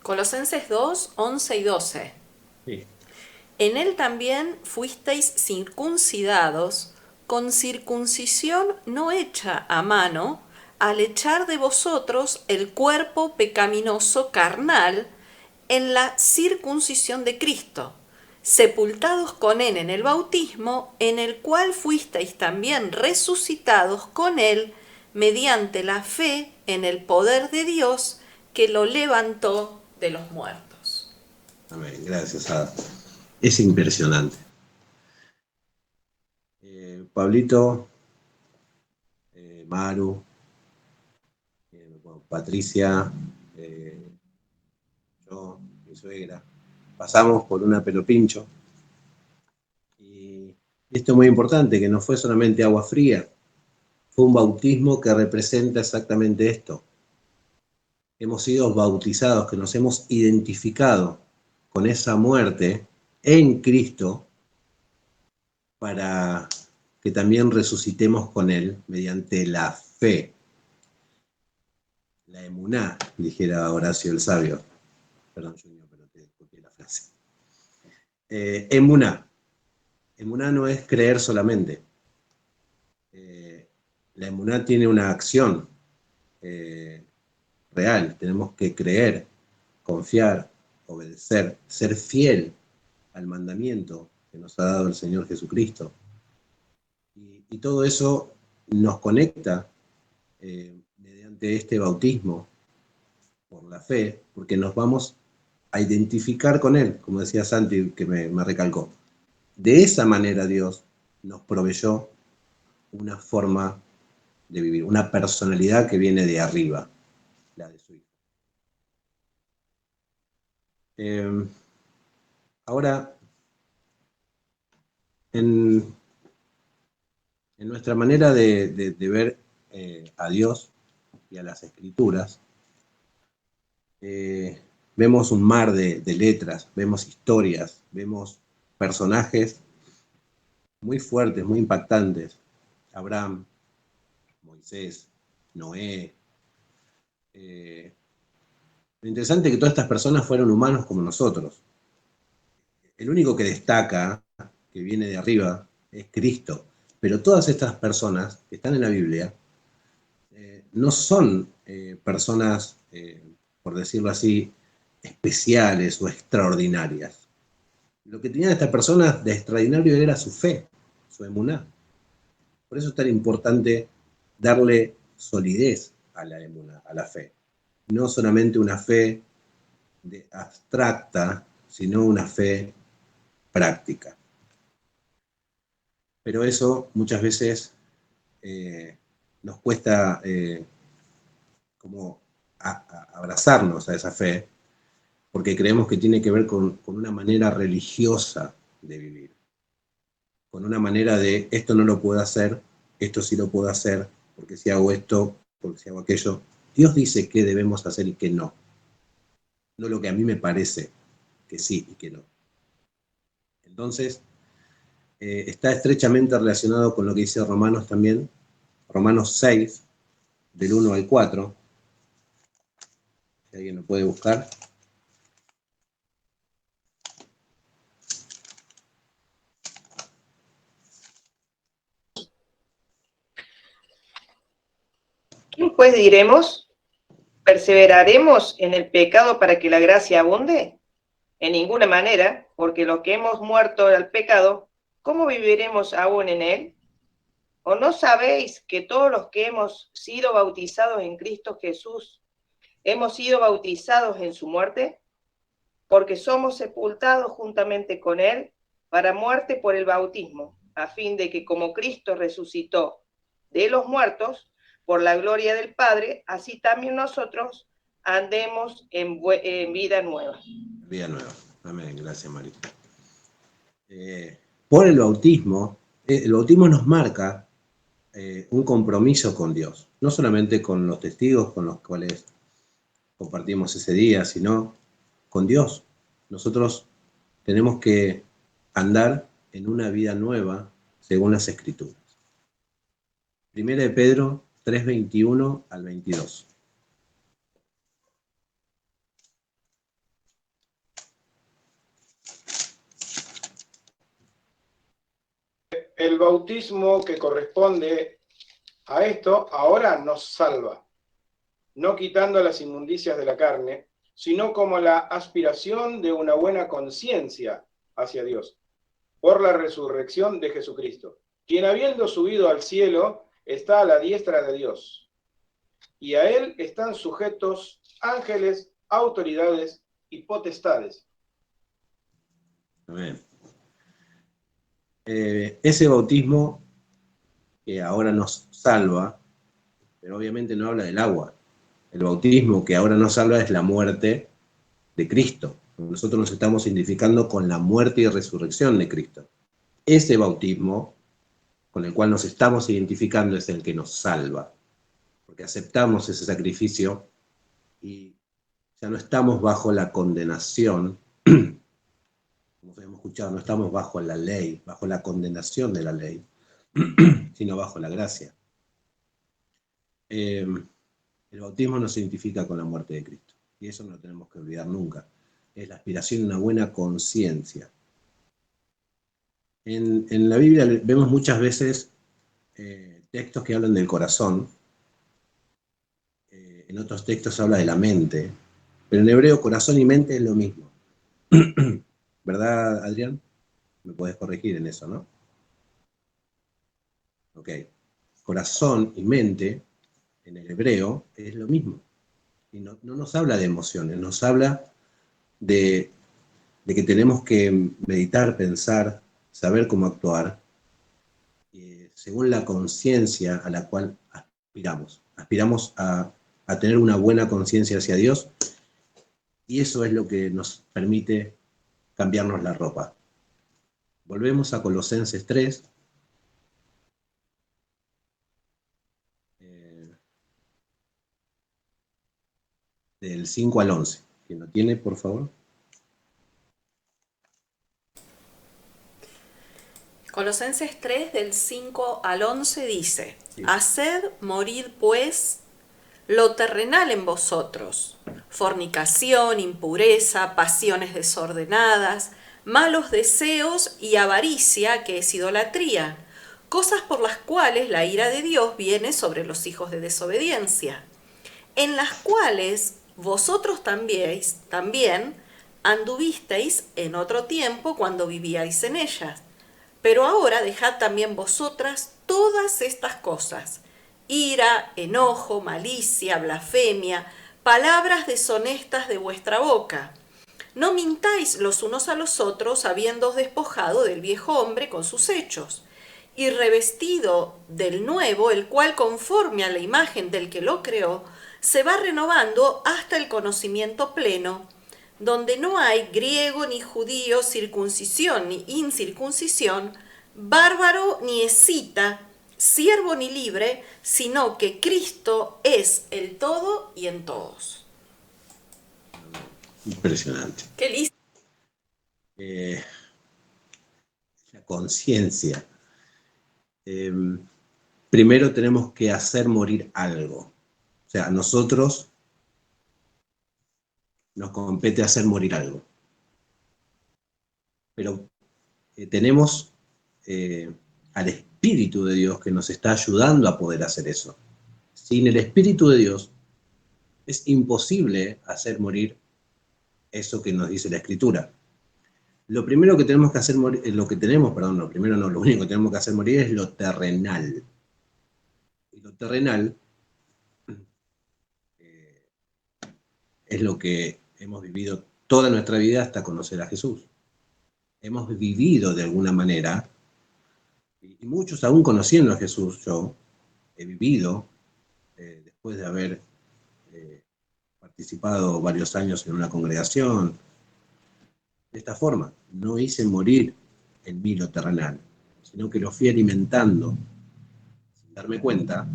Colosenses 2, 11 y 12. Sí. En él también fuisteis circuncidados con circuncisión no hecha a mano, al echar de vosotros el cuerpo pecaminoso carnal en la circuncisión de Cristo, sepultados con él en el bautismo, en el cual fuisteis también resucitados con él mediante la fe en el poder de Dios que lo levantó de los muertos. Amén. Gracias, Ada. Es impresionante. Pablito, Maru, Patricia, yo, mi suegra, pasamos por una pelopincho. Y esto es muy importante, que no fue solamente agua fría, fue un bautismo que representa exactamente esto. Hemos sido bautizados, que nos hemos identificado con esa muerte en Cristo para que también resucitemos con Él mediante la fe. La emuná, dijera Horacio el Sabio. Perdón, Junior, pero te copié la frase. Emuná. Emuná no es creer solamente. La emuná tiene una acción real. Tenemos que creer, confiar, obedecer, ser fiel al mandamiento que nos ha dado el Señor Jesucristo. Y todo eso nos conecta mediante este bautismo por la fe, porque nos vamos a identificar con Él, como decía Santi, que me recalcó. De esa manera Dios nos proveyó una forma de vivir, una personalidad que viene de arriba, la de su Hijo. Ahora, en nuestra manera de ver a Dios y a las Escrituras, vemos un mar de letras, vemos historias, vemos personajes muy fuertes, muy impactantes. Abraham, Moisés, Noé. Lo interesante es que todas estas personas fueron humanos como nosotros. El único que destaca, que viene de arriba, es Cristo. Pero todas estas personas que están en la Biblia no son personas, por decirlo así, especiales o extraordinarias. Lo que tenían estas personas de extraordinario era su fe, su emuná. Por eso es tan importante darle solidez a la emuná, a la fe. No solamente una fe abstracta, sino una fe práctica. Pero eso muchas veces nos cuesta como abrazarnos a esa fe, porque creemos que tiene que ver con una manera religiosa de vivir, con una manera de esto no lo puedo hacer, esto sí lo puedo hacer, porque si hago esto, porque si hago aquello. Dios dice qué debemos hacer y qué no. No lo que a mí me parece que sí y que no. Entonces, está estrechamente relacionado con lo que dice Romanos también, Romanos 6, del 1 al 4. Si alguien lo puede buscar. ¿Qué pues diremos? ¿Perseveraremos en el pecado para que la gracia abunde? En ninguna manera, porque los que hemos muerto al pecado, ¿cómo viviremos aún en él? ¿O no sabéis que todos los que hemos sido bautizados en Cristo Jesús, hemos sido bautizados en su muerte? Porque somos sepultados juntamente con él para muerte por el bautismo, a fin de que como Cristo resucitó de los muertos, por la gloria del Padre, así también nosotros andemos en vida nueva. Vida nueva. Amén. Gracias, María. Por el bautismo nos marca un compromiso con Dios, no solamente con los testigos con los cuales compartimos ese día, sino con Dios. Nosotros tenemos que andar en una vida nueva según las Escrituras. Primera de Pedro 3:21 al 22. El bautismo que corresponde a esto ahora nos salva, no quitando las inmundicias de la carne, sino como la aspiración de una buena conciencia hacia Dios, por la resurrección de Jesucristo, quien habiendo subido al cielo está a la diestra de Dios, y a él están sujetos ángeles, autoridades y potestades. Amén. Ese bautismo que ahora nos salva, pero obviamente no habla del agua. El bautismo que ahora nos salva es la muerte de Cristo. Nosotros nos estamos identificando con la muerte y resurrección de Cristo. Ese bautismo con el cual nos estamos identificando es el que nos salva, porque aceptamos ese sacrificio y ya no estamos bajo la condenación, como hemos escuchado, no estamos bajo la ley, bajo la condenación de la ley, sino bajo la gracia. El bautismo nos identifica con la muerte de Cristo, y eso no lo tenemos que olvidar nunca. Es la aspiración a una buena conciencia. En la Biblia vemos muchas veces textos que hablan del corazón, en otros textos habla de la mente, pero en hebreo corazón y mente es lo mismo. ¿Verdad, Adrián? Me puedes corregir en eso, ¿no? Ok. Corazón y mente en el hebreo es lo mismo. Y no nos habla de emociones, nos habla de que tenemos que meditar, pensar, saber cómo actuar, según la conciencia a la cual aspiramos. Aspiramos a tener una buena conciencia hacia Dios, y eso es lo que nos permite cambiarnos la ropa. Volvemos a Colosenses 3. Del 5 al 11. ¿Quién lo tiene, por favor? Colosenses 3, del 5 al 11 dice: Sí. Haced morir pues lo terrenal en vosotros, fornicación, impureza, pasiones desordenadas, malos deseos y avaricia, que es idolatría, cosas por las cuales la ira de Dios viene sobre los hijos de desobediencia, en las cuales vosotros también, anduvisteis en otro tiempo cuando vivíais en ellas. Pero ahora dejad también vosotras todas estas cosas: ira, enojo, malicia, blasfemia, palabras deshonestas de vuestra boca. No mintáis los unos a los otros, habiéndoos despojado del viejo hombre con sus hechos, y revestido del nuevo, el cual, conforme a la imagen del que lo creó, se va renovando hasta el conocimiento pleno, donde no hay griego ni judío, circuncisión ni incircuncisión, bárbaro ni escita, siervo ni libre, sino que Cristo es el todo y en todos. Impresionante. Qué listo. La conciencia. Primero tenemos que hacer morir algo. O sea, a nosotros nos compete hacer morir algo. Pero tenemos al Espíritu de Dios que nos está ayudando a poder hacer eso. Sin el Espíritu de Dios es imposible hacer morir eso que nos dice la Escritura. Lo primero que tenemos que hacer morir, lo único que tenemos que hacer morir es lo terrenal. Y lo terrenal es lo que hemos vivido toda nuestra vida hasta conocer a Jesús. Hemos vivido de alguna manera, y muchos aún conociendo a Jesús, yo he vivido, después de haber participado varios años en una congregación, de esta forma. No hice morir en mí lo terrenal, sino que lo fui alimentando sin darme cuenta,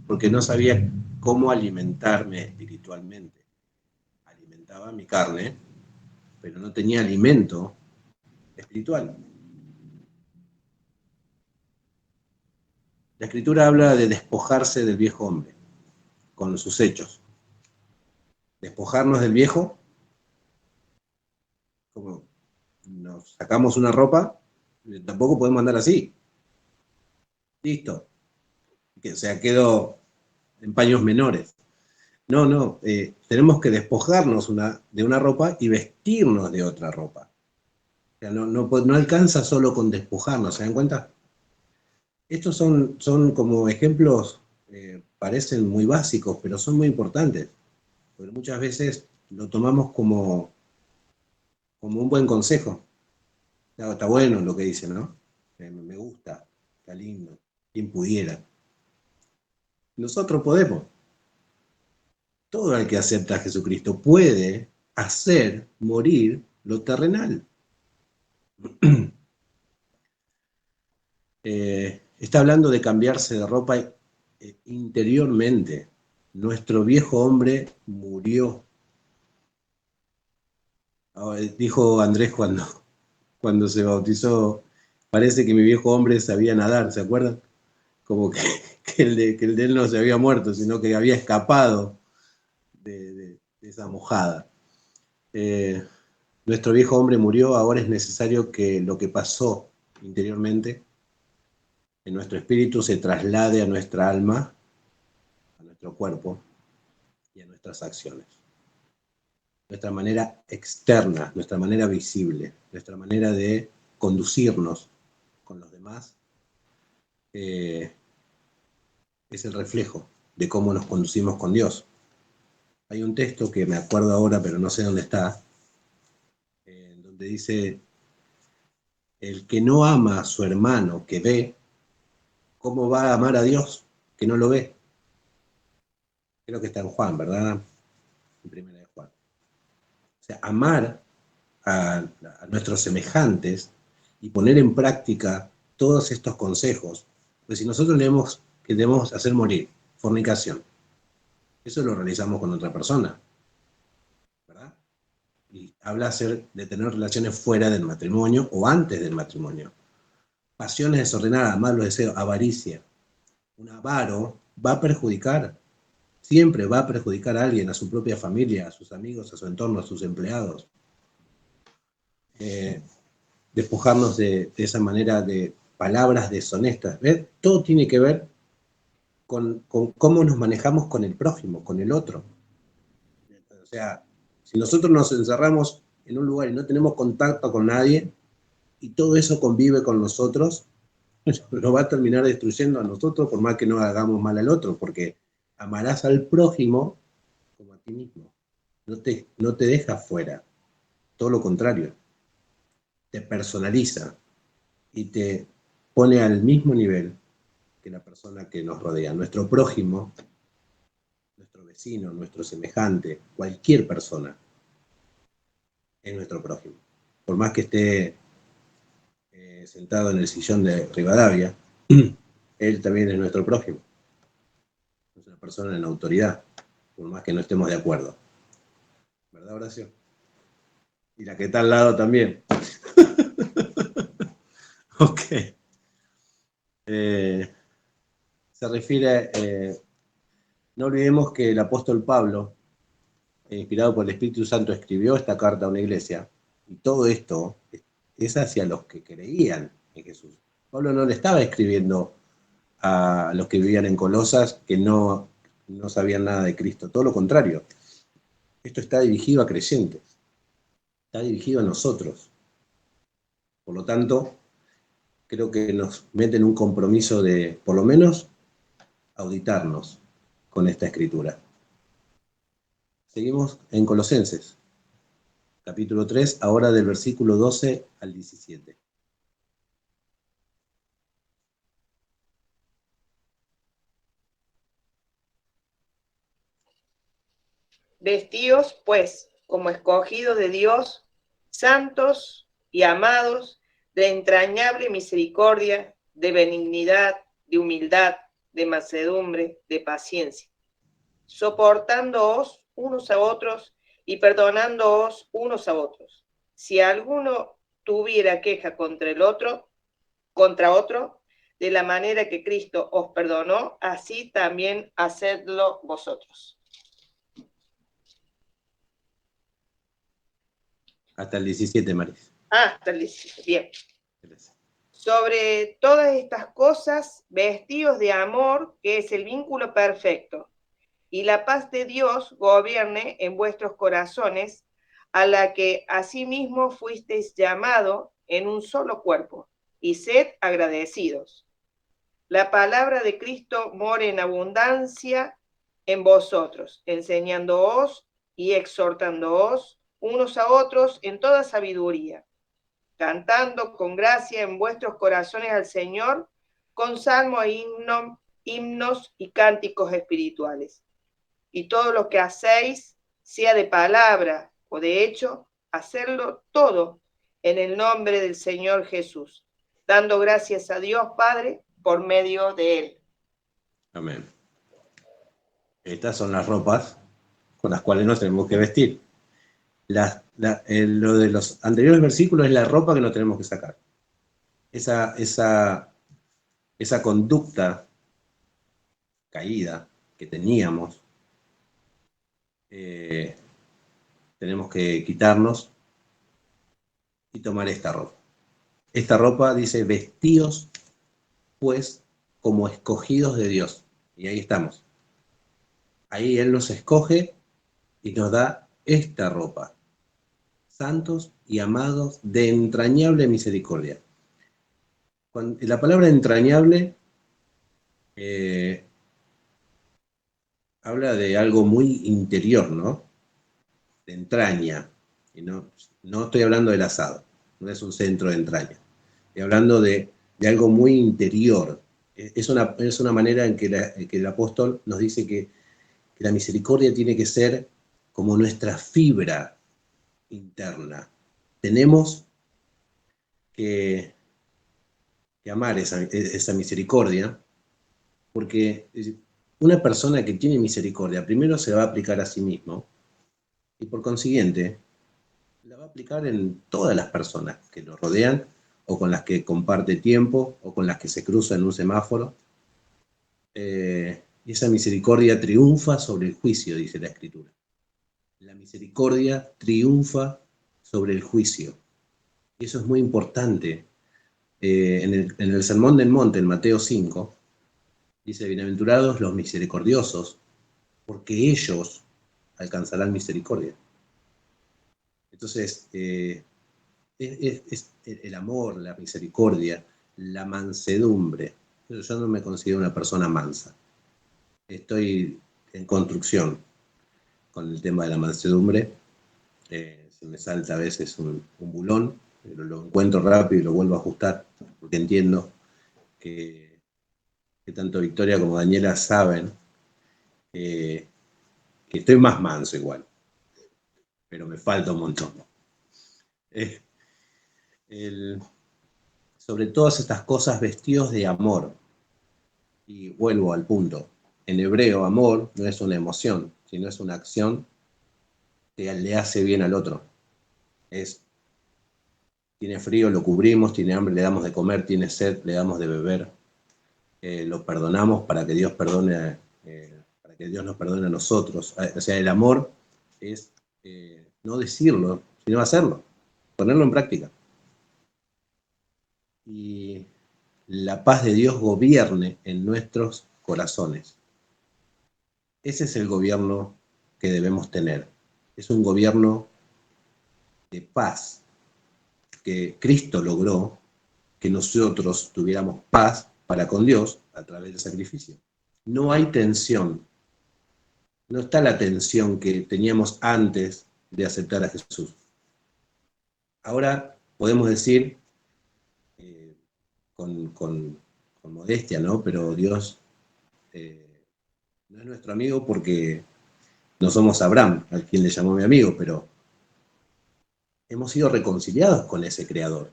porque no sabía cómo alimentarme espiritualmente. Alimentaba mi carne, pero no tenía alimento espiritual. La Escritura habla de despojarse del viejo hombre con sus hechos. Despojarnos del viejo, como nos sacamos una ropa, tampoco podemos andar así. Listo. O sea, quedó en paños menores. No, tenemos que despojarnos de una ropa y vestirnos de otra ropa. O sea, no alcanza solo con despojarnos, ¿se dan cuenta? Estos son como ejemplos, parecen muy básicos, pero son muy importantes, porque muchas veces lo tomamos como un buen consejo. Está bueno lo que dice, ¿no? Me gusta, está lindo, quien pudiera. Nosotros podemos. Todo el que acepta a Jesucristo puede hacer morir lo terrenal. Está hablando de cambiarse de ropa interiormente. Nuestro viejo hombre murió. Dijo Andrés cuando se bautizó, parece que mi viejo hombre sabía nadar, ¿se acuerdan? Como que el de él no se había muerto, sino que había escapado de esa mojada. Nuestro viejo hombre murió, ahora es necesario que lo que pasó interiormente en nuestro espíritu se traslade a nuestra alma, a nuestro cuerpo y a nuestras acciones. Nuestra manera externa, nuestra manera visible, nuestra manera de conducirnos con los demás, es el reflejo de cómo nos conducimos con Dios. Hay un texto que me acuerdo ahora, pero no sé dónde está, donde dice: el que no ama a su hermano que ve, ¿cómo va a amar a Dios que no lo ve? Creo que está en Juan, ¿verdad? En primera de Juan. O sea, amar a nuestros semejantes y poner en práctica todos estos consejos. Pues si nosotros leemos que debemos hacer morir fornicación, eso lo realizamos con otra persona, ¿verdad? Y habla de tener relaciones fuera del matrimonio o antes del matrimonio. Pasiones desordenadas, malos deseos, avaricia. Un avaro va a perjudicar, siempre va a perjudicar a alguien, a su propia familia, a sus amigos, a su entorno, a sus empleados. Despojarnos de esa manera de palabras deshonestas. ¿Ves? Todo tiene que ver con cómo nos manejamos con el prójimo, con el otro. O sea, Si nosotros nos encerramos en un lugar y no tenemos contacto con nadie, y todo eso convive con nosotros, nos va a terminar destruyendo a nosotros, por más que no hagamos mal al otro, porque amarás al prójimo como a ti mismo. No te deja fuera, todo lo contrario. Te personaliza y te pone al mismo nivel que la persona que nos rodea. Nuestro prójimo, nuestro vecino, nuestro semejante, cualquier persona es nuestro prójimo. Por más que esté sentado en el sillón de Rivadavia, él también es nuestro prójimo. Es una persona en autoridad, por más que no estemos de acuerdo. ¿Verdad, Horacio? Y la que está al lado también. Ok. Se refiere, no olvidemos que el apóstol Pablo, inspirado por el Espíritu Santo, escribió esta carta a una iglesia, y todo esto es hacia los que creían en Jesús. Pablo no le estaba escribiendo a los que vivían en Colosas que no sabían nada de Cristo, todo lo contrario. Esto está dirigido a creyentes, está dirigido a nosotros. Por lo tanto, creo que nos meten un compromiso de, por lo menos, auditarnos con esta escritura. Seguimos en Colosenses, capítulo 3, ahora del versículo 12 al 17. Vestíos, pues, como escogidos de Dios, santos y amados, de entrañable misericordia, de benignidad, de humildad, de mansedumbre, de paciencia, soportándoos unos a otros y perdonándoos unos a otros. Si alguno tuviera queja contra otro, de la manera que Cristo os perdonó, así también hacedlo vosotros. Hasta el 17, Maris. Hasta el 17, bien. Gracias. Sobre todas estas cosas, vestíos de amor, que es el vínculo perfecto, y la paz de Dios gobierne en vuestros corazones, a la que asimismo fuisteis llamado en un solo cuerpo, y sed agradecidos. La palabra de Cristo more en abundancia en vosotros, enseñándoos y exhortándoos unos a otros en toda sabiduría, cantando con gracia en vuestros corazones al Señor, con salmos e himnos y cánticos espirituales. Y todo lo que hacéis, sea de palabra o de hecho, hacerlo todo en el nombre del Señor Jesús, dando gracias a Dios Padre por medio de Él. Amén. Estas son las ropas con las cuales nos tenemos que vestir. Lo de los anteriores versículos es la ropa que nos tenemos que sacar. Esa conducta caída que teníamos, tenemos que quitarnos y tomar esta ropa. Esta ropa dice, vestíos pues como escogidos de Dios. Y ahí estamos. Ahí Él nos escoge y nos da esta ropa. Santos y amados de entrañable misericordia. La palabra entrañable habla de algo muy interior, ¿no? De entraña. Y no estoy hablando del asado, no es un centro de entraña. Estoy hablando de algo muy interior. Es una manera en que el apóstol nos dice que la misericordia tiene que ser como nuestra fibra interna. Tenemos que amar esa misericordia, porque una persona que tiene misericordia primero se va a aplicar a sí mismo y por consiguiente la va a aplicar en todas las personas que lo rodean o con las que comparte tiempo o con las que se cruza en un semáforo. Y esa misericordia triunfa sobre el juicio, dice la Escritura. La misericordia triunfa sobre el juicio. Y eso es muy importante. En el Sermón del Monte, en Mateo 5, dice, bienaventurados los misericordiosos, porque ellos alcanzarán misericordia. Entonces, es el amor, la misericordia, la mansedumbre. Yo no me considero una persona mansa. Estoy en construcción con el tema de la mansedumbre. Se me salta a veces un bulón, pero lo encuentro rápido y lo vuelvo a ajustar, porque entiendo que tanto Victoria como Daniela saben que estoy más manso igual, pero me falta un montón. Sobre todas estas cosas, vestidos de amor. Y vuelvo al punto. En hebreo, amor no es una emoción, sino es una acción que le hace bien al otro. Tiene frío, lo cubrimos, tiene hambre, le damos de comer, tiene sed, le damos de beber. Lo perdonamos para que Dios perdone, para que Dios nos perdone a nosotros. O sea, el amor es no decirlo, sino hacerlo, ponerlo en práctica. Y la paz de Dios gobierne en nuestros corazones. Ese es el gobierno que debemos tener. Es un gobierno de paz, que Cristo logró que nosotros tuviéramos paz para con Dios a través del sacrificio. No hay tensión. No está la tensión que teníamos antes de aceptar a Jesús. Ahora podemos decir, con modestia, ¿no? Pero Dios no es nuestro amigo porque no somos Abraham, al quien le llamó mi amigo, pero hemos sido reconciliados con ese Creador,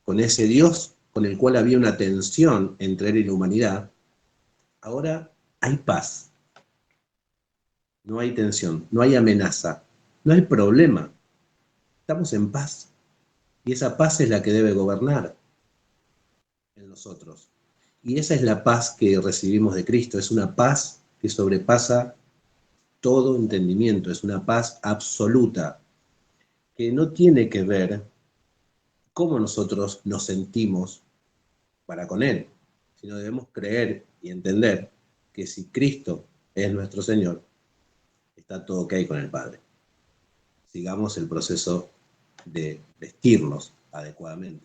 con ese Dios con el cual había una tensión entre él y la humanidad. Ahora hay paz. No hay tensión, no hay amenaza, no hay problema. Estamos en paz. Y esa paz es la que debe gobernar en nosotros. Y esa es la paz que recibimos de Cristo. Es una paz que sobrepasa todo entendimiento. Es una paz absoluta que no tiene que ver cómo nosotros nos sentimos para con Él, sino debemos creer y entender que si Cristo es nuestro Señor, está todo ok con el Padre. Sigamos el proceso de vestirnos adecuadamente.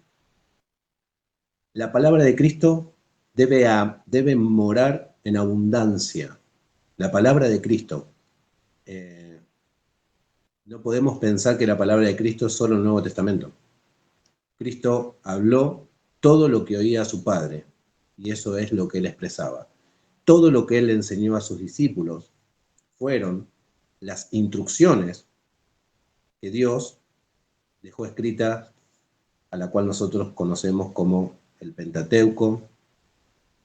La palabra de Cristo debe morar en abundancia. La palabra de Cristo. No podemos pensar que la palabra de Cristo es solo el Nuevo Testamento. Cristo habló todo lo que oía a su Padre, y eso es lo que él expresaba. Todo lo que él enseñó a sus discípulos fueron las instrucciones que Dios dejó escritas, a la cual nosotros conocemos como el Pentateuco,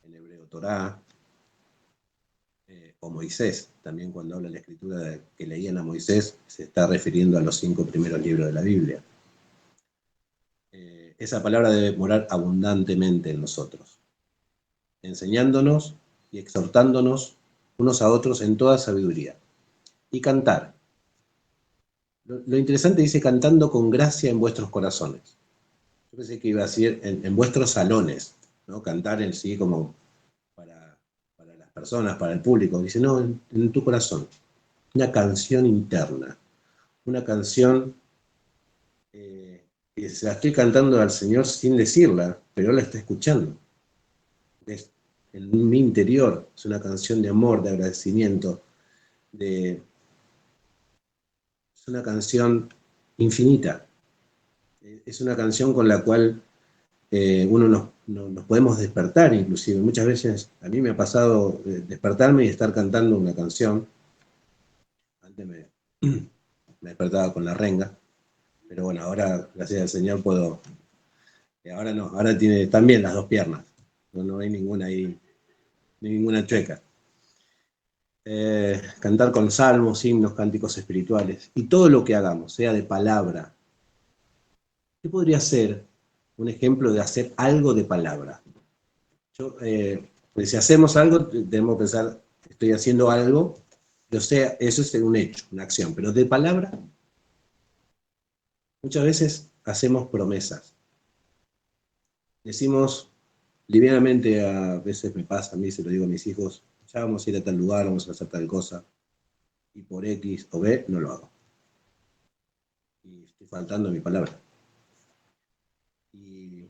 en hebreo Torá, o Moisés. También cuando habla la escritura de que leían a Moisés, se está refiriendo a los 5 primeros libros de la Biblia. Esa palabra debe morar abundantemente en nosotros, enseñándonos y exhortándonos unos a otros en toda sabiduría. Y cantar. Lo interesante dice cantando con gracia en vuestros corazones. Yo pensé que iba a decir en vuestros salones, ¿no? Cantar en sí como para las personas, para el público. Dice, no, en tu corazón. Una canción interna. Una canción que se la estoy cantando al Señor sin decirla, pero Él la está escuchando. Es en mi interior. Es una canción de amor, de agradecimiento, es una canción infinita. Es una canción con la cual uno nos podemos despertar, inclusive. Muchas veces a mí me ha pasado despertarme y estar cantando una canción. Antes me despertaba con la renga, pero bueno, ahora, gracias al Señor, puedo. Ahora no, ahora tiene también las dos piernas. No hay ninguna ahí, ninguna chueca. Cantar con salmos, himnos, cánticos espirituales. Y todo lo que hagamos, sea de palabra. ¿Qué podría ser un ejemplo de hacer algo de palabra? Pues si hacemos algo, debemos pensar, estoy haciendo algo, o sea, eso es un hecho, una acción, pero de palabra, muchas veces hacemos promesas. Decimos livianamente, a veces me pasa a mí, se lo digo a mis hijos, ya vamos a ir a tal lugar, vamos a hacer tal cosa, y por X o B no lo hago. Y estoy faltando a mi palabra. Y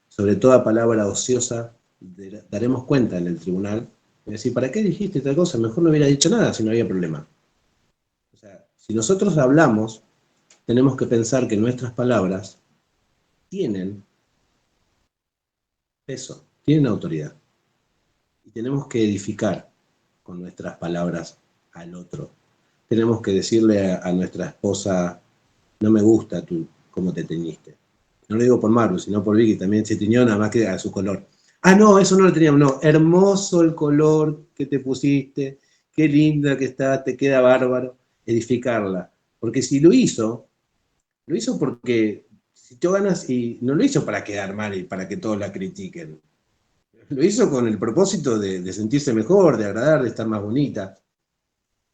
sobre toda palabra ociosa daremos cuenta en el tribunal. Es decir, ¿para qué dijiste tal cosa? Mejor no hubiera dicho nada si no había problema. O sea, si nosotros hablamos, tenemos que pensar que nuestras palabras tienen peso, tienen autoridad. Y tenemos que edificar con nuestras palabras al otro. Tenemos que decirle a nuestra esposa, no me gusta tú cómo te teñiste. No lo digo por Maru, sino por Vicky, también se tiñó nada más que a su color. Ah, no, eso no lo teníamos, no. Hermoso el color que te pusiste, qué linda que está, te queda bárbaro. Edificarla. Porque si lo hizo porque sintió ganas y no lo hizo para quedar mal y para que todos la critiquen. Lo hizo con el propósito de sentirse mejor, de agradar, de estar más bonita.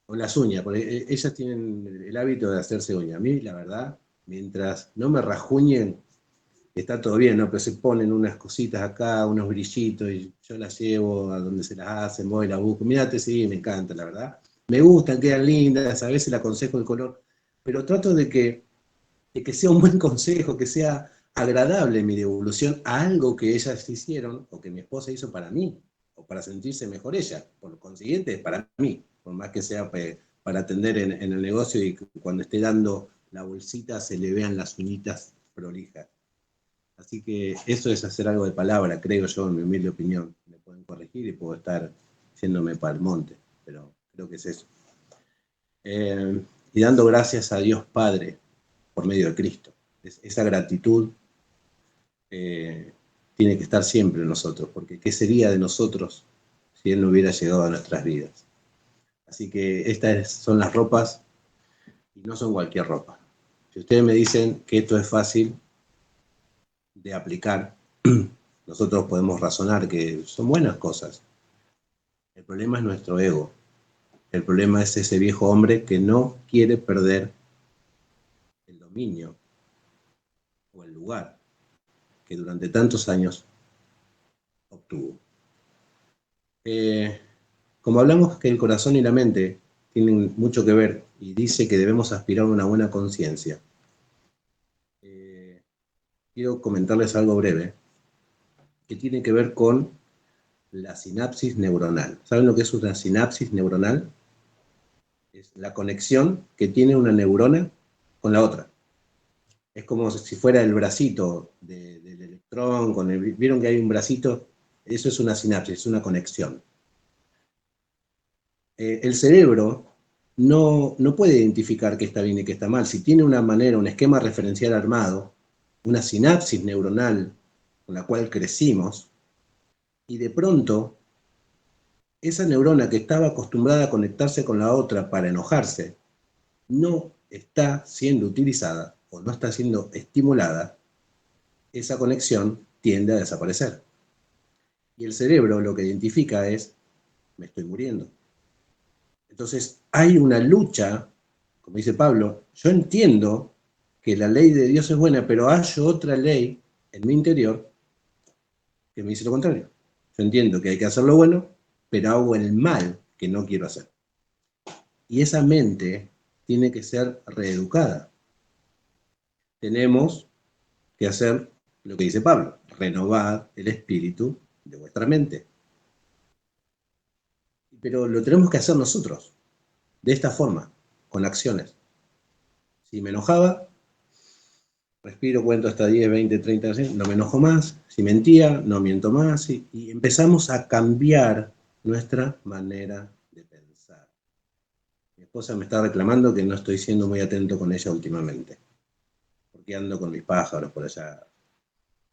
O las uñas, porque ellas tienen el hábito de hacerse uñas. A mí, la verdad, mientras no me rajuñen, está todo bien, ¿no? Pero se ponen unas cositas acá, unos brillitos, y yo las llevo a donde se las hacen, voy y las busco. Mírate, sí, me encanta, la verdad. Me gustan, quedan lindas, a veces le aconsejo el color, pero trato de que sea un buen consejo, que sea agradable mi devolución a algo que ellas hicieron o que mi esposa hizo para mí, o para sentirse mejor ella. Por consiguiente, para mí, por más que sea para atender en el negocio y cuando esté dando la bolsita se le vean las uñitas prolijas. Así que eso es hacer algo de palabra, creo yo, en mi humilde opinión. Me pueden corregir y puedo estar yéndome para el monte, pero creo que es eso. Y dando gracias a Dios Padre por medio de Cristo. Esa gratitud tiene que estar siempre en nosotros, porque ¿qué sería de nosotros si Él no hubiera llegado a nuestras vidas? Así que estas son las ropas, y no son cualquier ropa. Si ustedes me dicen que esto es fácil de aplicar, nosotros podemos razonar que son buenas cosas. El problema es nuestro ego. El problema es ese viejo hombre que no quiere perder el dominio o el lugar que durante tantos años obtuvo. Como hablamos que el corazón y la mente tienen mucho que ver y dice que debemos aspirar a una buena conciencia, quiero comentarles algo breve que tiene que ver con la sinapsis neuronal. ¿Saben lo que es una sinapsis neuronal? Es la conexión que tiene una neurona con la otra. Es como si fuera el bracito del electrón, ¿vieron que hay un bracito? Eso es una sinapsis, es una conexión. El cerebro no puede identificar qué está bien y qué está mal. Si tiene una manera, un esquema referencial armado, una sinapsis neuronal con la cual crecimos, y de pronto esa neurona que estaba acostumbrada a conectarse con la otra para enojarse, no está siendo utilizada o no está siendo estimulada, esa conexión tiende a desaparecer. Y el cerebro lo que identifica es, me estoy muriendo. Entonces hay una lucha, como dice Pablo, yo entiendo que la ley de Dios es buena, pero hay otra ley en mi interior que me dice lo contrario. Yo entiendo que hay que hacer lo bueno, pero hago el mal que no quiero hacer. Y esa mente tiene que ser reeducada. Tenemos que hacer lo que dice Pablo, renovar el espíritu de vuestra mente. Pero lo tenemos que hacer nosotros, de esta forma, con acciones. Si me enojaba, respiro, cuento hasta 10, 20, 30, no me enojo más. Si mentía, no miento más. Y empezamos a cambiar nuestra manera de pensar. Mi esposa me está reclamando que no estoy siendo muy atento con ella últimamente, porque ando con mis pájaros por allá.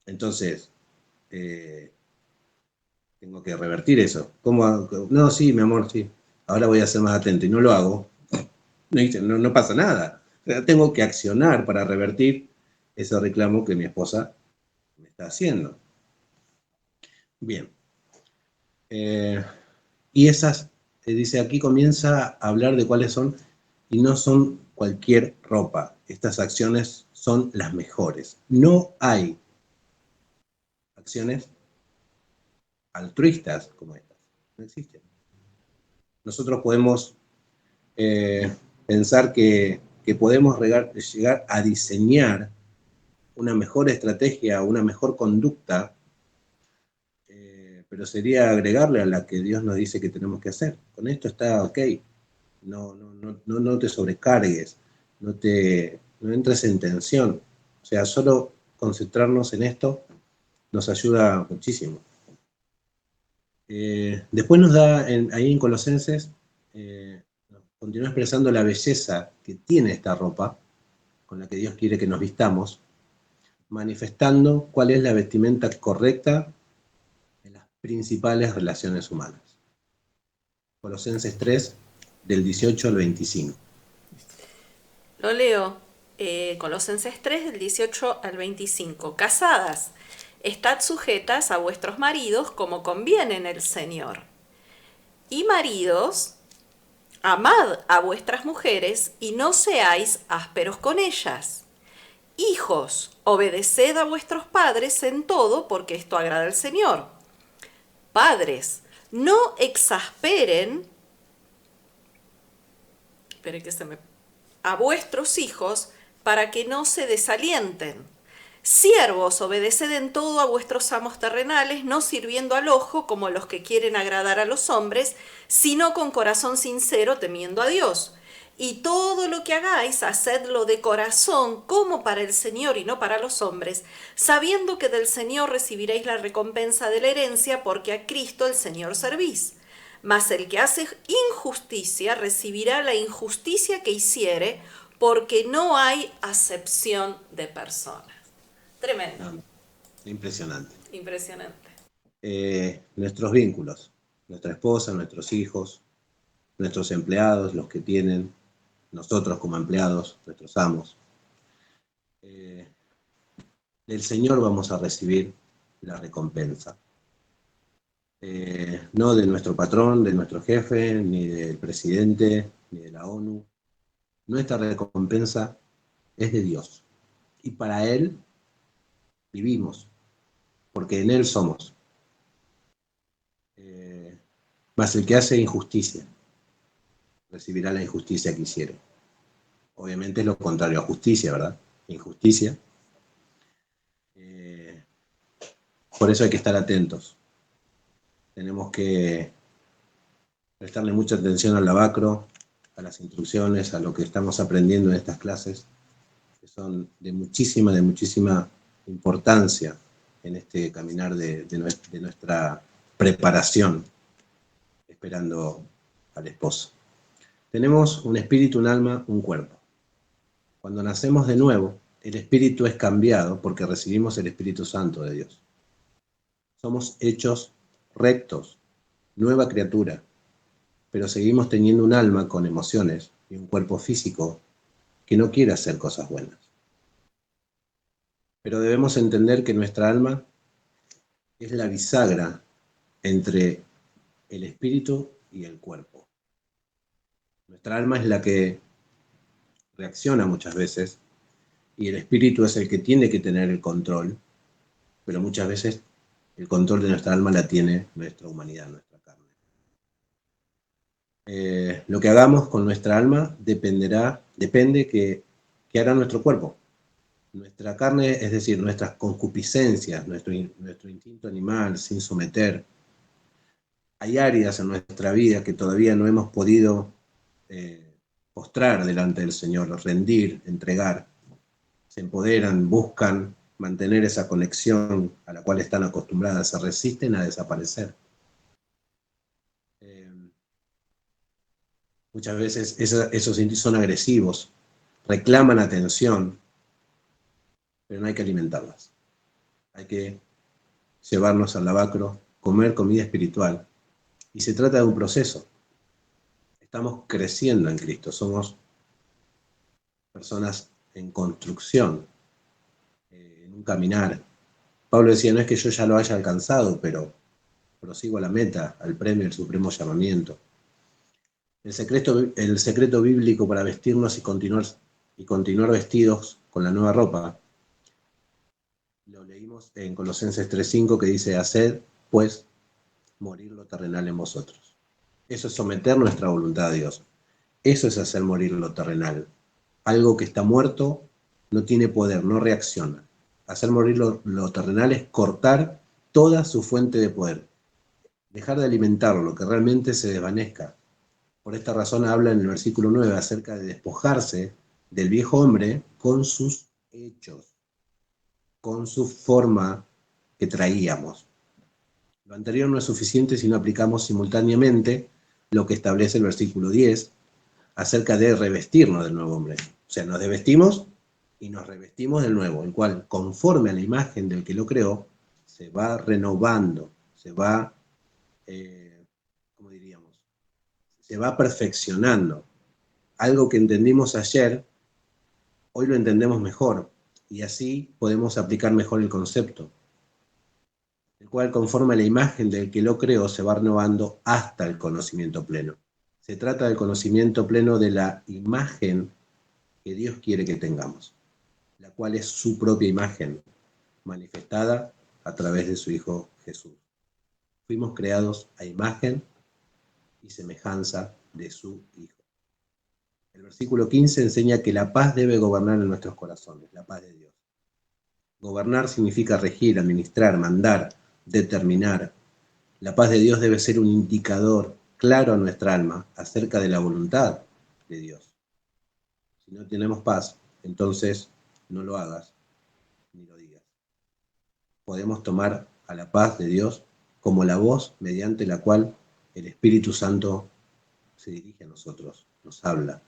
Entonces, tengo que revertir eso. ¿Cómo? No, sí, mi amor, sí. Ahora voy a ser más atento y no lo hago. No pasa nada. Tengo que accionar para revertir ese reclamo que mi esposa me está haciendo. Bien. Y esas, dice aquí, comienza a hablar de cuáles son, y no son cualquier ropa. Estas acciones son las mejores. No hay acciones altruistas como estas. No existen. Nosotros podemos pensar que que podemos llegar a diseñar una mejor estrategia, una mejor conducta, pero sería agregarle a la que Dios nos dice que tenemos que hacer. Con esto está ok. No te sobrecargues, no entres en tensión. O sea, solo concentrarnos en esto nos ayuda muchísimo. Después nos da, ahí en Colosenses, continúa expresando la belleza que tiene esta ropa, con la que Dios quiere que nos vistamos, manifestando cuál es la vestimenta correcta en las principales relaciones humanas. Colosenses 3, del 18 al 25. Lo leo, Colosenses 3, del 18 al 25. Casadas, estad sujetas a vuestros maridos como conviene en el Señor. Y maridos, amad a vuestras mujeres y no seáis ásperos con ellas. Hijos, obedeced a vuestros padres en todo, porque esto agrada al Señor. Padres, no exasperen a vuestros hijos para que no se desalienten. Siervos, obedeced en todo a vuestros amos terrenales, no sirviendo al ojo como los que quieren agradar a los hombres, sino con corazón sincero, temiendo a Dios. Y todo lo que hagáis, hacedlo de corazón, como para el Señor y no para los hombres, sabiendo que del Señor recibiréis la recompensa de la herencia, porque a Cristo el Señor servís. Mas el que hace injusticia recibirá la injusticia que hiciere, porque no hay acepción de personas. Tremendo. Impresionante. Impresionante. Nuestros vínculos, nuestra esposa, nuestros hijos, nuestros empleados, los que tienen, nosotros como empleados, nuestros amos. Del Señor vamos a recibir la recompensa. No de nuestro patrón, de nuestro jefe, ni del presidente, ni de la ONU. Nuestra recompensa es de Dios. Y para Él vivimos, porque en Él somos. Mas el que hace injusticia recibirá la injusticia que hiciere. Obviamente es lo contrario a justicia, ¿verdad? Injusticia. Por eso hay que estar atentos. Tenemos que prestarle mucha atención al lavacro, a las instrucciones, a lo que estamos aprendiendo en estas clases, que son de muchísima importancia en este caminar de nuestra preparación, esperando al esposo. Tenemos un espíritu, un alma, un cuerpo. Cuando nacemos de nuevo, el espíritu es cambiado porque recibimos el Espíritu Santo de Dios. Somos hechos rectos, nueva criatura, pero seguimos teniendo un alma con emociones y un cuerpo físico que no quiere hacer cosas buenas. Pero debemos entender que nuestra alma es la bisagra entre el espíritu y el cuerpo. Nuestra alma es la que reacciona muchas veces y el espíritu es el que tiene que tener el control, pero muchas veces el control de nuestra alma la tiene nuestra humanidad, nuestra carne. Lo que hagamos con nuestra alma depende que hará nuestro cuerpo. Nuestra carne, es decir, nuestras concupiscencias, nuestro instinto animal sin someter. Hay áreas en nuestra vida que todavía no hemos podido postrar delante del Señor, rendir, entregar. Se empoderan, buscan mantener esa conexión a la cual están acostumbradas, se resisten a desaparecer. Muchas veces esos instintos son agresivos, reclaman atención, pero no hay que alimentarlas. Hay que llevarnos al lavacro, comer comida espiritual. Y se trata de un proceso. Estamos creciendo en Cristo, somos personas en construcción, en un caminar. Pablo decía, no es que yo ya lo haya alcanzado, pero prosigo a la meta, al premio, al supremo llamamiento. El secreto bíblico para vestirnos y continuar vestidos con la nueva ropa, lo leímos en Colosenses 3:5, que dice, haced, pues, morir lo terrenal en vosotros. Eso es someter nuestra voluntad a Dios. Eso es hacer morir lo terrenal. Algo que está muerto no tiene poder, no reacciona. Hacer morir lo terrenal es cortar toda su fuente de poder. Dejar de alimentarlo, lo que realmente se desvanezca. Por esta razón habla en el versículo 9 acerca de despojarse del viejo hombre con sus hechos, con su forma que traíamos. Lo anterior no es suficiente si no aplicamos simultáneamente lo que establece el versículo 10 acerca de revestirnos del nuevo hombre. O sea, nos desvestimos y nos revestimos del nuevo, el cual, conforme a la imagen del que lo creó, se va renovando, se va, ¿cómo diríamos? Se va perfeccionando. Algo que entendimos ayer, hoy lo entendemos mejor, y así podemos aplicar mejor el concepto, el cual, conforme a la imagen del que lo creó, se va renovando hasta el conocimiento pleno. Se trata del conocimiento pleno de la imagen que Dios quiere que tengamos, la cual es su propia imagen, manifestada a través de su Hijo Jesús. Fuimos creados a imagen y semejanza de su Hijo. El versículo 15 enseña que la paz debe gobernar en nuestros corazones, la paz de Dios. Gobernar significa regir, administrar, mandar, determinar. La paz de Dios debe ser un indicador claro a nuestra alma acerca de la voluntad de Dios. Si no tenemos paz, entonces no lo hagas ni lo digas. Podemos tomar a la paz de Dios como la voz mediante la cual el Espíritu Santo se dirige a nosotros, nos habla.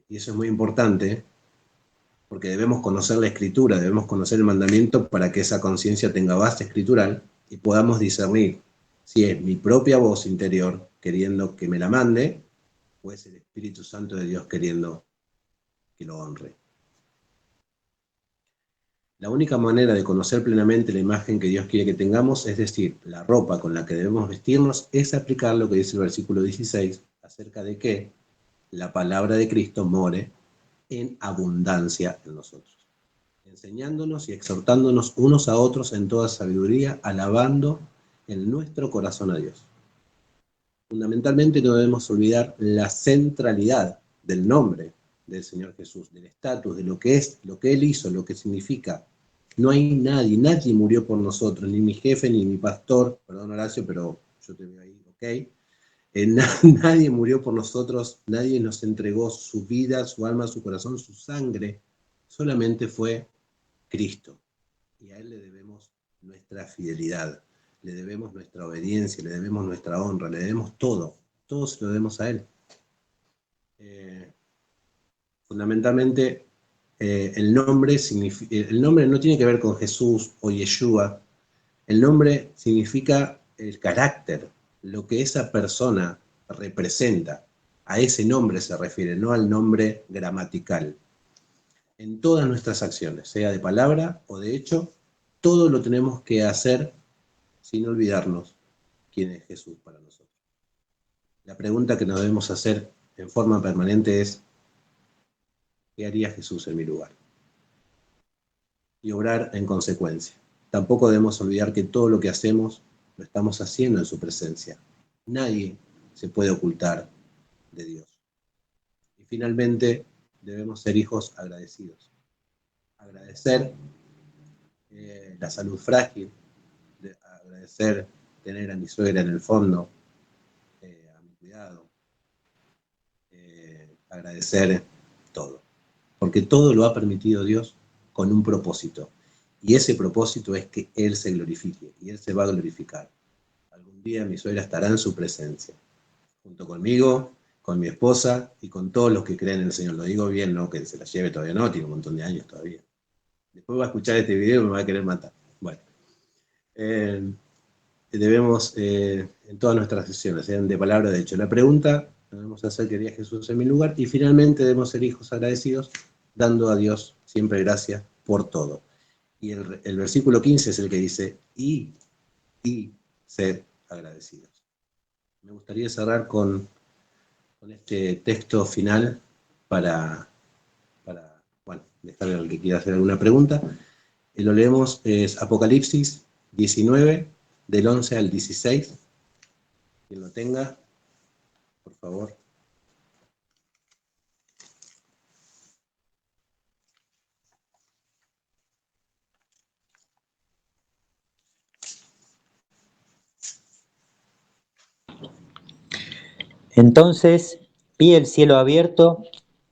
Y eso es muy importante porque debemos conocer la Escritura, debemos conocer el mandamiento para que esa conciencia tenga base escritural y podamos discernir si es mi propia voz interior queriendo que me la mande o es el Espíritu Santo de Dios queriendo que lo honre. La única manera de conocer plenamente la imagen que Dios quiere que tengamos, es decir, la ropa con la que debemos vestirnos, es aplicar lo que dice el versículo 16 acerca de que la palabra de Cristo more en abundancia en nosotros, enseñándonos y exhortándonos unos a otros en toda sabiduría, alabando en nuestro corazón a Dios. Fundamentalmente no debemos olvidar la centralidad del nombre del Señor Jesús, del estatus, de lo que es, lo que Él hizo, lo que significa. No hay nadie murió por nosotros, ni mi jefe, ni mi pastor, perdón Horacio, pero yo te veo ahí, ok. Nadie murió por nosotros, nadie nos entregó su vida, su alma, su corazón, su sangre, solamente fue Cristo. Y a Él le debemos nuestra fidelidad, le debemos nuestra obediencia, le debemos nuestra honra, le debemos todo se lo debemos a Él. Fundamentalmente, el nombre no tiene que ver con Jesús o Yeshua, el nombre significa el carácter, lo que esa persona representa. A ese nombre se refiere, no al nombre gramatical. En todas nuestras acciones, sea de palabra o de hecho, todo lo tenemos que hacer sin olvidarnos quién es Jesús para nosotros. La pregunta que nos debemos hacer en forma permanente es: ¿qué haría Jesús en mi lugar? Y obrar en consecuencia. Tampoco debemos olvidar que todo lo que hacemos lo estamos haciendo en su presencia. Nadie se puede ocultar de Dios. Y finalmente, debemos ser hijos agradecidos. Agradecer la salud frágil, agradecer tener a mi suegra en el fondo, a mi cuidado, agradecer todo. Porque todo lo ha permitido Dios con un propósito. Y ese propósito es que Él se glorifique, y Él se va a glorificar. Algún día mi suegra estará en su presencia, junto conmigo, con mi esposa y con todos los que creen en el Señor. Lo digo bien, no que se la lleve todavía, no, tiene un montón de años todavía. Después va a escuchar este video y me va a querer matar. Bueno, debemos, en todas nuestras sesiones, sean de palabra de hecho, la pregunta debemos hacer: ¿qué haría Jesús en mi lugar? Y finalmente debemos ser hijos agradecidos, dando a Dios siempre gracias por todo. Y el versículo 15 es el que dice: y ser agradecidos. Me gustaría cerrar con este texto final para bueno, dejarle al que quiera hacer alguna pregunta. Y lo leemos, es Apocalipsis 19, del 11 al 16. Quien lo tenga, por favor. Entonces vi el cielo abierto,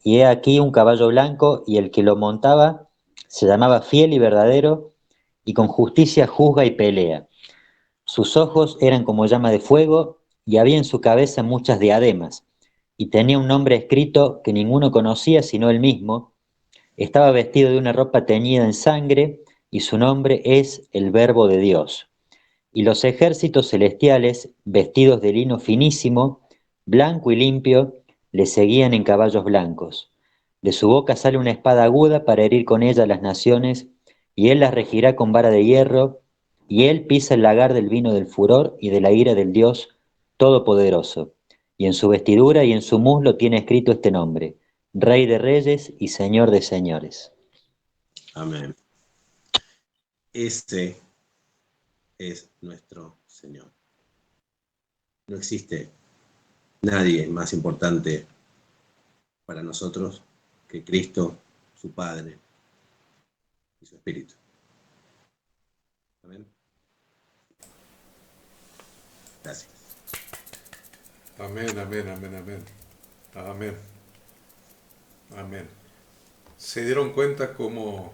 y he aquí un caballo blanco, y el que lo montaba se llamaba Fiel y Verdadero, y con justicia juzga y pelea. Sus ojos eran como llama de fuego, y había en su cabeza muchas diademas, y tenía un nombre escrito que ninguno conocía sino él mismo. Estaba vestido de una ropa teñida en sangre, y su nombre es el Verbo de Dios. Y los ejércitos celestiales, vestidos de lino finísimo, blanco y limpio, le seguían en caballos blancos. De su boca sale una espada aguda para herir con ella a las naciones, y él las regirá con vara de hierro, y él pisa el lagar del vino del furor y de la ira del Dios Todopoderoso. Y en su vestidura y en su muslo tiene escrito este nombre: Rey de Reyes y Señor de Señores. Amén. Este es nuestro Señor. No existe nadie más importante para nosotros que Cristo, su Padre y su Espíritu. Amén. Gracias. Amén, amén, amén, amén. Amén. Amén. ¿Se dieron cuenta cómo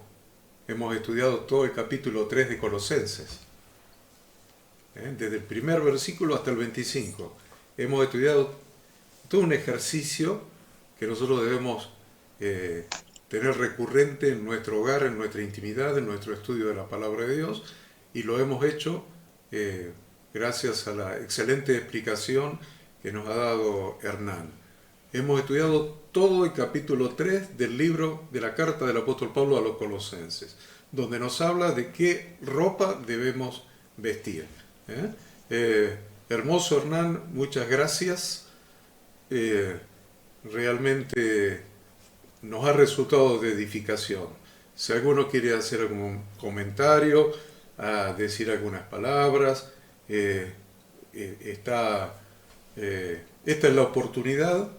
hemos estudiado todo el capítulo 3 de Colosenses? Desde el primer versículo hasta el 25. Hemos estudiado todo un ejercicio que nosotros debemos tener recurrente en nuestro hogar, en nuestra intimidad, en nuestro estudio de la palabra de Dios, y lo hemos hecho gracias a la excelente explicación que nos ha dado Hernán. Hemos estudiado todo el capítulo 3 del libro de la carta del apóstol Pablo a los Colosenses, donde nos habla de qué ropa debemos vestir. Hermoso, Hernán, muchas gracias. Realmente nos ha resultado de edificación. Si alguno quiere hacer algún comentario, decir algunas palabras, esta es la oportunidad,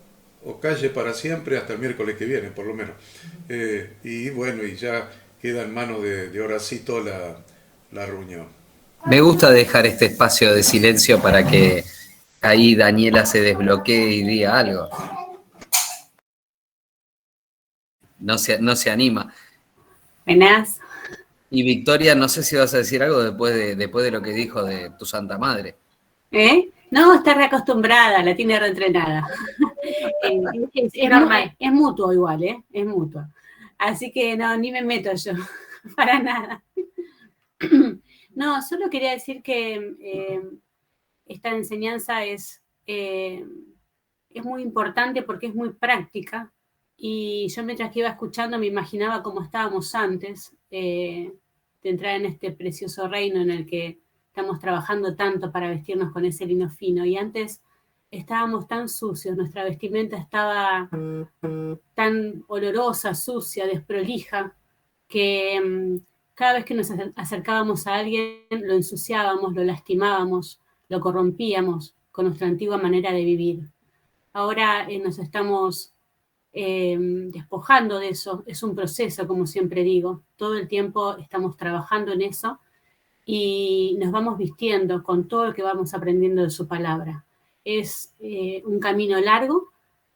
o calle para siempre hasta el miércoles que viene, por lo menos. Y bueno, y ya queda en manos de Horacito la reunión. Me gusta dejar este espacio de silencio para que ahí Daniela se desbloquee y diga algo. No se anima. Buenas. Y Victoria, no sé si vas a decir algo después de lo que dijo de tu santa madre. No, está reacostumbrada, la tiene reentrenada. Es normal, es mutuo igual, es mutuo. Así que no, ni me meto yo, para nada. No, solo quería decir que esta enseñanza es muy importante porque es muy práctica, y yo mientras que iba escuchando me imaginaba cómo estábamos antes de entrar en este precioso reino en el que estamos trabajando tanto para vestirnos con ese lino fino, y antes estábamos tan sucios, nuestra vestimenta estaba tan olorosa, sucia, desprolija, que cada vez que nos acercábamos a alguien lo ensuciábamos, lo lastimábamos, lo corrompíamos con nuestra antigua manera de vivir. Ahora nos estamos despojando de eso. Es un proceso, como siempre digo. Todo el tiempo estamos trabajando en eso y nos vamos vistiendo con todo lo que vamos aprendiendo de su palabra. Es un camino largo,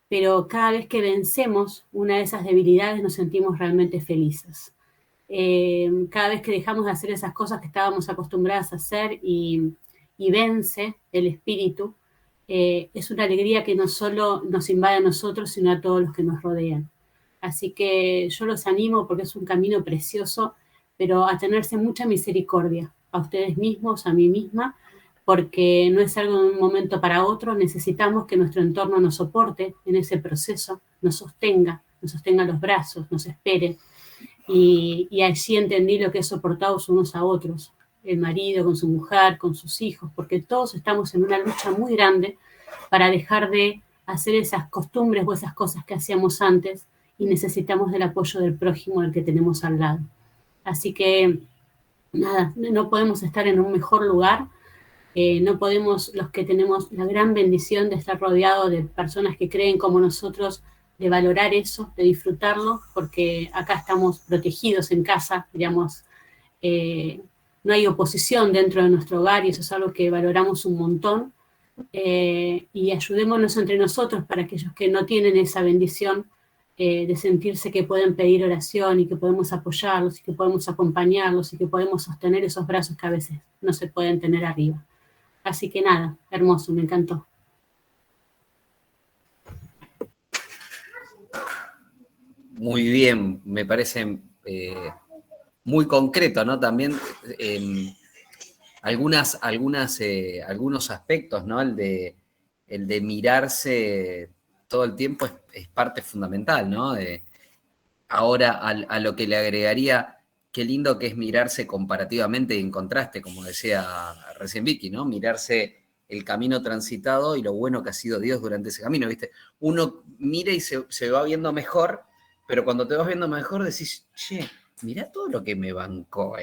pero cada vez que vencemos una de esas debilidades nos sentimos realmente felices. Cada vez que dejamos de hacer esas cosas que estábamos acostumbradas a hacer y vence el espíritu, es una alegría que no solo nos invade a nosotros, sino a todos los que nos rodean. Así que yo los animo porque es un camino precioso, pero a tenerse mucha misericordia a ustedes mismos, a mí misma, porque no es algo de un momento para otro. Necesitamos que nuestro entorno nos soporte en ese proceso, nos sostenga los brazos, nos espere. Y así entendí lo que es soportados unos a otros, el marido con su mujer, con sus hijos, porque todos estamos en una lucha muy grande para dejar de hacer esas costumbres o esas cosas que hacíamos antes, y necesitamos del apoyo del prójimo, del que tenemos al lado. Así que, nada, no podemos estar en un mejor lugar, no podemos, los que tenemos la gran bendición de estar rodeados de personas que creen como nosotros, de valorar eso, de disfrutarlo, porque acá estamos protegidos en casa, digamos, no hay oposición dentro de nuestro hogar, y eso es algo que valoramos un montón, y ayudémonos entre nosotros para aquellos que no tienen esa bendición de sentirse que pueden pedir oración y que podemos apoyarlos y que podemos acompañarlos y que podemos sostener esos brazos que a veces no se pueden tener arriba. Así que nada, hermoso, me encantó. Muy bien, me parece muy concreto, ¿no? También algunos aspectos, ¿no? El de mirarse todo el tiempo es parte fundamental, ¿no? Ahora, a lo que le agregaría, qué lindo que es mirarse comparativamente y en contraste, como decía recién Vicky, ¿no? Mirarse el camino transitado y lo bueno que ha sido Dios durante ese camino, ¿viste? Uno mira y se va viendo mejor, pero cuando te vas viendo mejor decís, che, mirá todo lo que me bancó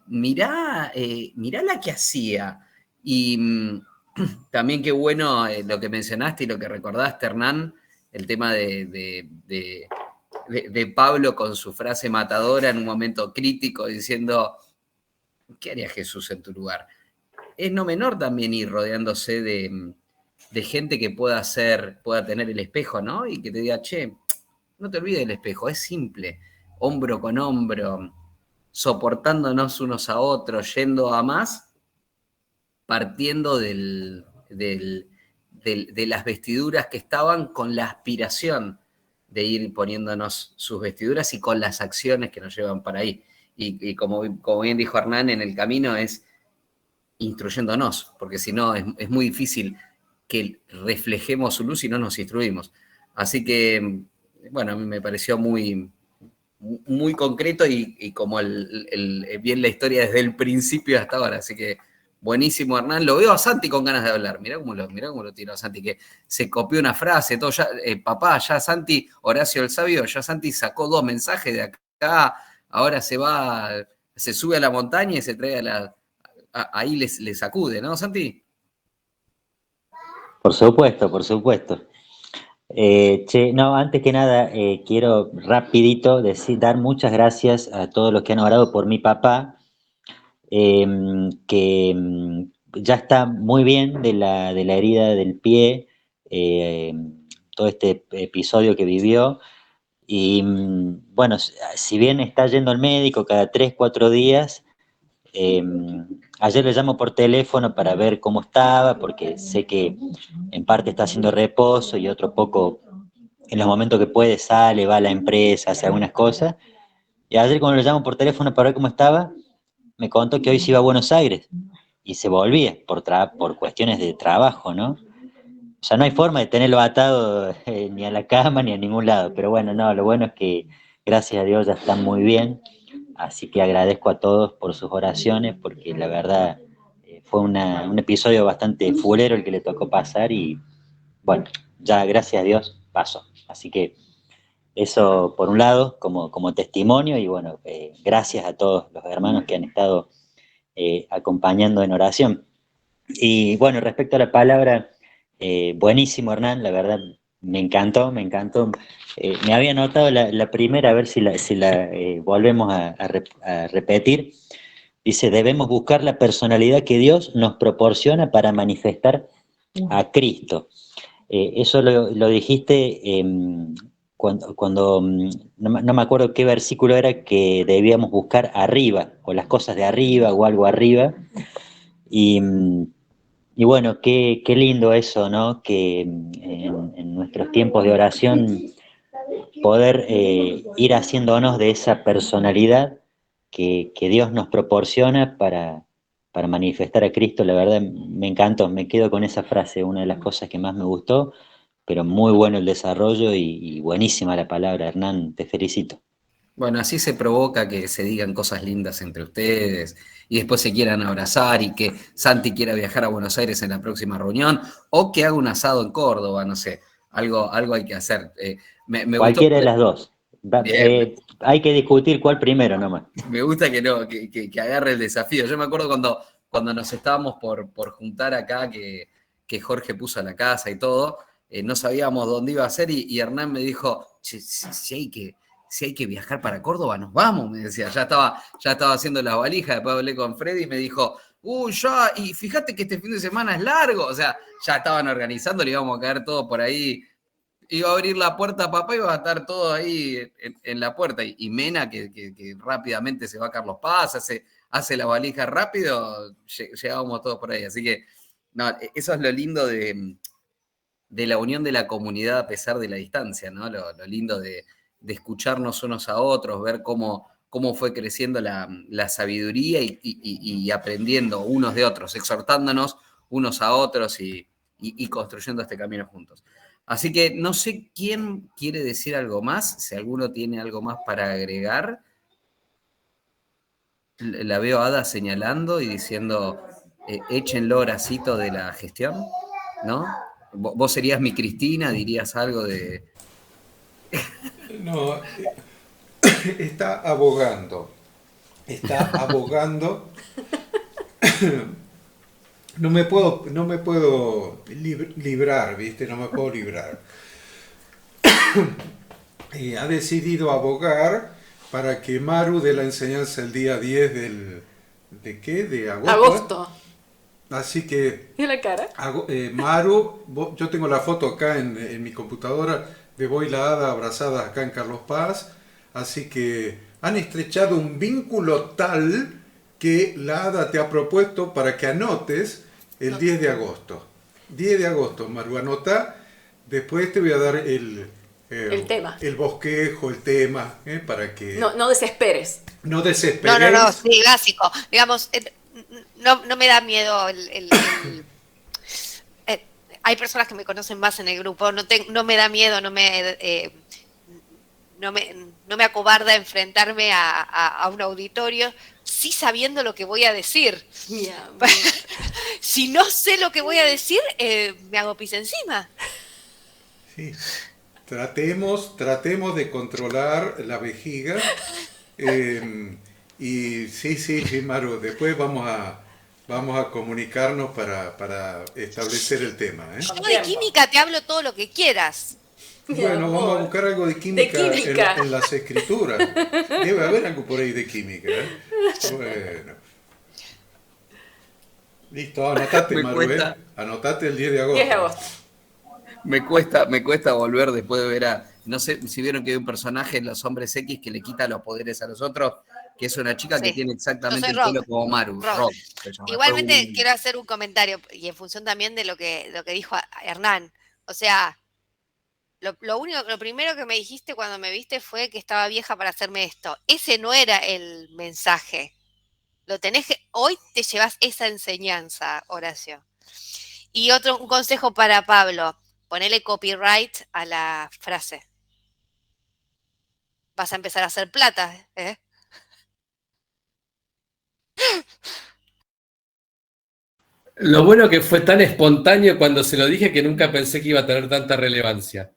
mirá la que hacía. Y también qué bueno lo que mencionaste y lo que recordaste, Hernán, el tema de Pablo con su frase matadora en un momento crítico diciendo, ¿qué haría Jesús en tu lugar? Es no menor también ir rodeándose de gente que pueda tener el espejo, ¿no? Y que te diga, che, no te olvides del espejo, es simple, hombro con hombro, soportándonos unos a otros, yendo a más, partiendo de las vestiduras que estaban con la aspiración de ir poniéndonos sus vestiduras y con las acciones que nos llevan para ahí. Y como bien dijo Hernán, en el camino es instruyéndonos, porque si no es muy difícil que reflejemos su luz y no nos instruimos. Así que, bueno, a mí me pareció muy concreto y como bien la historia desde el principio hasta ahora. Así que buenísimo, Hernán. Lo veo a Santi con ganas de hablar. Mirá cómo lo tiró a Santi, que se copió una frase, todo ya, papá, ya Santi, Horacio el Sabio, ya Santi sacó 2 mensajes de acá, ahora se sube a la montaña y se trae ahí le sacude, ¿no, Santi? Por supuesto, por supuesto. No, antes que nada, quiero rapidito dar muchas gracias a todos los que han orado por mi papá, que ya está muy bien de la herida del pie, todo este episodio que vivió. Y bueno, si bien está yendo al médico cada 3, 4 días, ayer le llamo por teléfono para ver cómo estaba, porque sé que en parte está haciendo reposo y otro poco, en los momentos que puede, sale, va a la empresa, hace algunas cosas. Y ayer cuando le llamo por teléfono para ver cómo estaba, me contó que hoy se iba a Buenos Aires y se volvía por cuestiones de trabajo, ¿no? O sea, no hay forma de tenerlo atado ni a la cama ni a ningún lado, pero bueno, no, lo bueno es que gracias a Dios ya están muy bien, así que agradezco a todos por sus oraciones, porque la verdad fue un episodio bastante fulero el que le tocó pasar y bueno, ya gracias a Dios pasó, así que eso por un lado como testimonio y bueno, gracias a todos los hermanos que han estado acompañando en oración. Y bueno, respecto a la palabra, buenísimo, Hernán, la verdad me encantó. Me había notado la primera, a ver si la volvemos a repetir. Dice, debemos buscar la personalidad que Dios nos proporciona para manifestar a Cristo. Eso lo dijiste cuando no me acuerdo qué versículo era, que debíamos buscar arriba, o las cosas de arriba, o algo arriba. Y bueno, qué lindo eso, ¿no? Que en nuestros tiempos de oración poder ir haciéndonos de esa personalidad que Dios nos proporciona para manifestar a Cristo. La verdad me encantó, me quedo con esa frase, una de las cosas que más me gustó, pero muy bueno el desarrollo y buenísima la palabra, Hernán, te felicito. Bueno, así se provoca que se digan cosas lindas entre ustedes y después se quieran abrazar y que Santi quiera viajar a Buenos Aires en la próxima reunión o que haga un asado en Córdoba, no sé, algo hay que hacer. Cualquiera de las dos. Hay que discutir cuál primero nomás. Me gusta que agarre el desafío. Yo me acuerdo cuando nos estábamos por juntar acá, que Jorge puso la casa y todo, no sabíamos dónde iba a ser y Hernán me dijo, si hay que viajar para Córdoba, nos vamos, me decía. Ya estaba haciendo las valijas, después hablé con Freddy y me dijo, ya, y fíjate que este fin de semana es largo. O sea, ya estaban organizando, le íbamos a caer todo por ahí. Iba a abrir la puerta a papá y iba a estar todo ahí en la puerta. Y Mena, que rápidamente se va a Carlos Paz, hace la valija rápido, llegábamos todos por ahí. Así que, no, eso es lo lindo de la unión de la comunidad a pesar de la distancia, ¿no? Lo lindo de escucharnos unos a otros, ver cómo fue creciendo la sabiduría y aprendiendo unos de otros, exhortándonos unos a otros y construyendo este camino juntos. Así que no sé quién quiere decir algo más, si alguno tiene algo más para agregar. La veo a Ada señalando y diciendo, échenlo Horacito de la gestión, ¿no? Vos serías mi Cristina, dirías algo de... No, está abogando. No me puedo librar, ¿viste? No me puedo librar. Ha decidido abogar para que Maru dé la enseñanza el día 10 ¿de qué? ¿De agosto? Agosto. Así que... ¿Y la cara? Maru, yo tengo la foto acá en mi computadora de vos y la Ada abrazadas acá en Carlos Paz. Así que han estrechado un vínculo tal que la Ada te ha propuesto para que anotes el 10 de agosto. 10 de agosto, Maru, anota. Después te voy a dar el tema. El bosquejo, el tema, para que... No desesperes. No desesperes. No, sí, básico. Digamos, no me da miedo hay personas que me conocen más en el grupo, no me da miedo, no me acobarda enfrentarme a un auditorio, sí sabiendo lo que voy a decir. Yeah. Si no sé lo que voy a decir, me hago pis encima. Sí. Tratemos de controlar la vejiga. Y sí, Maru, después vamos a comunicarnos para establecer el tema. Yo de química te hablo todo lo que quieras. Bueno, vamos a buscar algo de química. En las escrituras. Debe haber algo por ahí de química. Bueno. Listo, anotate, Maru. Anotate el 10 de agosto. 10 de agosto. Me cuesta volver después de ver a... No sé si vieron que hay un personaje en Los Hombres X que le quita los poderes a los otros, que es una chica que tiene exactamente el pelo como Maru. Rob, igualmente quiero hacer un comentario, y en función también de lo que dijo Hernán. O sea, lo primero que me dijiste cuando me viste fue que estaba vieja para hacerme esto. Ese no era el mensaje. Hoy te llevas esa enseñanza, Horacio. Y un consejo para Pablo. Ponele copyright a la frase. Vas a empezar a hacer plata, ¿eh? Lo bueno que fue tan espontáneo cuando se lo dije que nunca pensé que iba a tener tanta relevancia.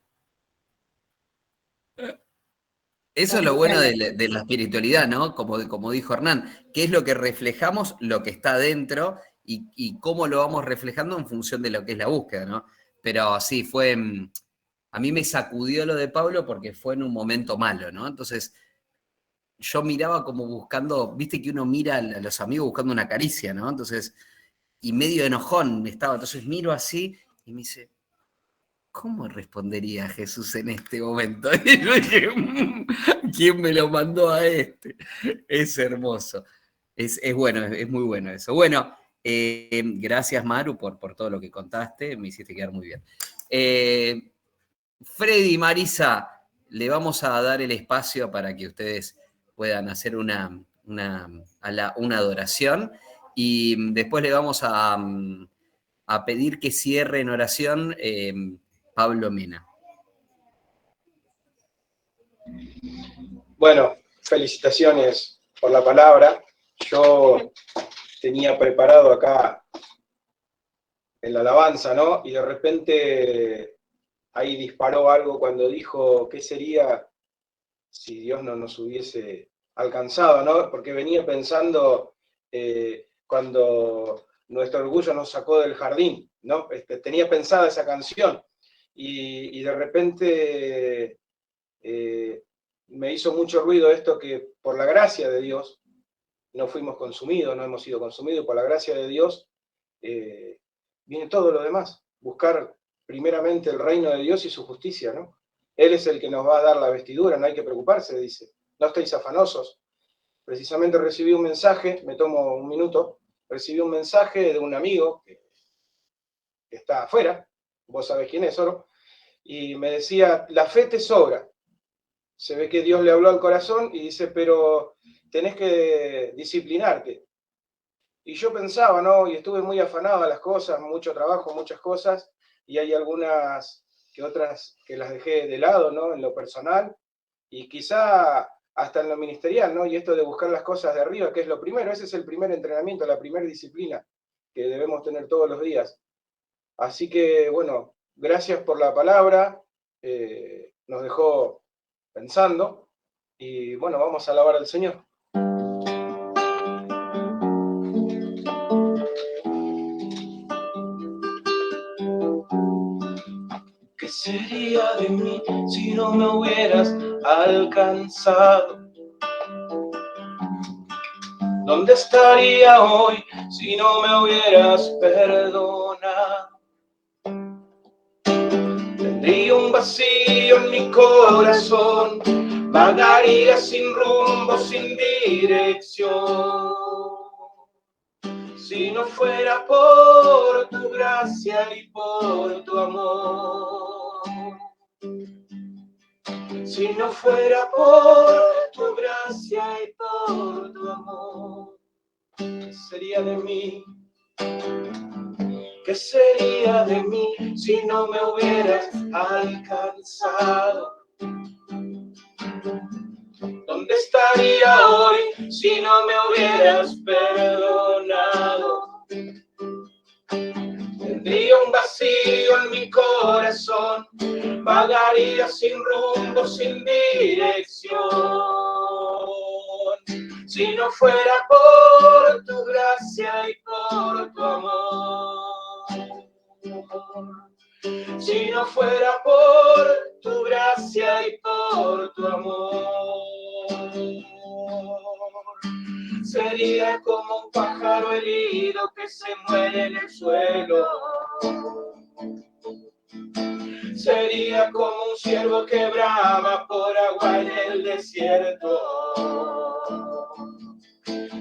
Eso es lo bueno de la espiritualidad, ¿no? Como dijo Hernán, que es lo que reflejamos, lo que está dentro y cómo lo vamos reflejando en función de lo que es la búsqueda, ¿no? Pero sí, a mí me sacudió lo de Pablo porque fue en un momento malo, ¿no? Entonces, yo miraba como buscando, viste que uno mira a los amigos buscando una caricia, ¿no? Entonces, y medio enojón estaba, entonces miro así y me dice, ¿cómo respondería Jesús en este momento? Y yo dije, ¿quién me lo mandó a este? Es hermoso, es bueno, es muy bueno eso. Bueno, gracias Maru por todo lo que contaste, me hiciste quedar muy bien. Freddy y Marisa, le vamos a dar el espacio para que ustedes puedan hacer una adoración y después le vamos a pedir que cierre en oración Pablo Mena. Bueno, felicitaciones por la palabra. Yo tenía preparado acá en la alabanza, ¿no? Y de repente ahí disparó algo cuando dijo, ¿qué sería si Dios no nos hubiese alcanzado, ¿no? Porque venía pensando cuando nuestro orgullo nos sacó del jardín, ¿no? Tenía pensada esa canción y de repente me hizo mucho ruido esto que por la gracia de Dios no fuimos consumidos, no hemos sido consumidos, y por la gracia de Dios viene todo lo demás. Buscar primeramente el reino de Dios y su justicia, ¿no? Él es el que nos va a dar la vestidura, no hay que preocuparse, dice. No estéis afanosos. Precisamente recibí un mensaje, me tomo un minuto, recibí un mensaje de un amigo que está afuera, vos sabés quién es, Oro, y me decía, la fe te sobra. Se ve que Dios le habló al corazón y dice, pero tenés que disciplinarte. Y yo pensaba, ¿no? Y estuve muy afanado a las cosas, mucho trabajo, muchas cosas, y hay algunas que otras que las dejé de lado, ¿no? En lo personal, y quizá hasta en lo ministerial, ¿no? Y esto de buscar las cosas de arriba, que es lo primero, ese es el primer entrenamiento, la primera disciplina que debemos tener todos los días. Así que, bueno, gracias por la palabra, nos dejó pensando, y bueno, vamos a alabar al Señor. ¿Qué sería de mí si no me hubieras alcanzado? ¿Dónde estaría hoy si no me hubieras perdonado? Tendría un vacío en mi corazón, vagaría sin rumbo, sin dirección. Si no fuera por tu gracia y por tu amor. Si no fuera por tu gracia y por tu amor, ¿qué sería de mí? ¿Qué sería de mí si no me hubieras alcanzado? ¿Dónde estaría hoy si no me hubieras perdonado? Tendría un vacío en mi corazón, vagaría sin rumbo, sin dirección. Si no fuera por tu gracia y por tu amor. Si no fuera por tu gracia y por tu amor. Sería como un pájaro herido que se muere en el suelo. Sería como un ciervo que brama por agua en el desierto.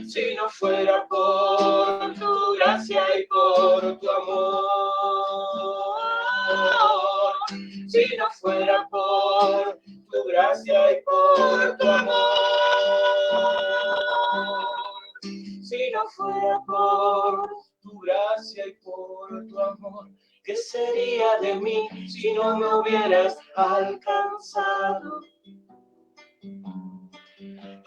Si no fuera por tu gracia y por tu amor. Si no fuera por tu gracia y por tu amor. Si no fuera por tu gracia y por tu amor, ¿qué sería de mí si no me hubieras alcanzado?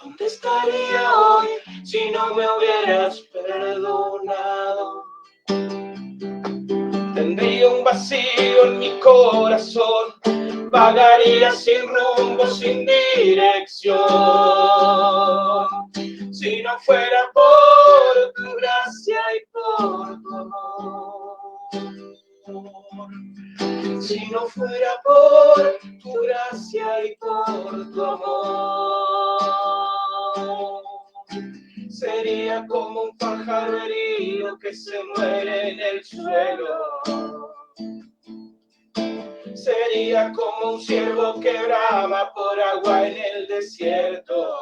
¿Dónde estaría hoy si no me hubieras perdonado? Tendría un vacío en mi corazón, vagaría sin rumbo, sin dirección. Si no fuera por tu gracia y por tu amor. Si no fuera por tu gracia y por tu amor. Sería como un pájaro herido que se muere en el suelo. Sería como un ciervo que brama por agua en el desierto.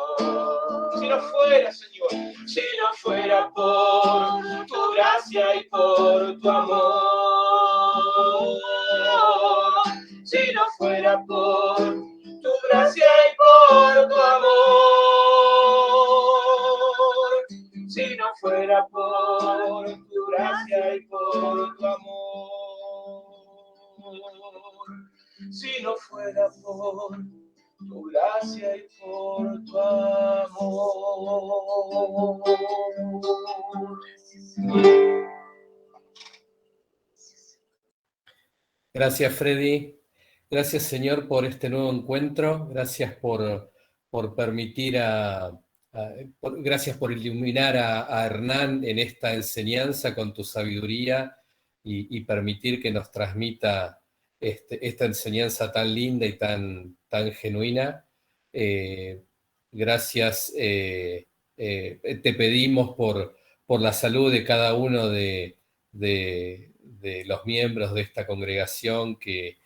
Si no fuera, Señor, si no fuera por tu gracia y por tu amor. Si no fuera por tu gracia y por tu amor. Si no fuera por tu gracia y por tu amor. Si no fuera por tu gracia y por tu amor. Gracias, Freddy. Gracias, Señor, por este nuevo encuentro. Gracias por permitir gracias por iluminar a Hernán en esta enseñanza con tu sabiduría y permitir que nos transmita esta enseñanza tan linda y tan genuina. Gracias, te pedimos por la salud de cada uno de los miembros de esta congregación, que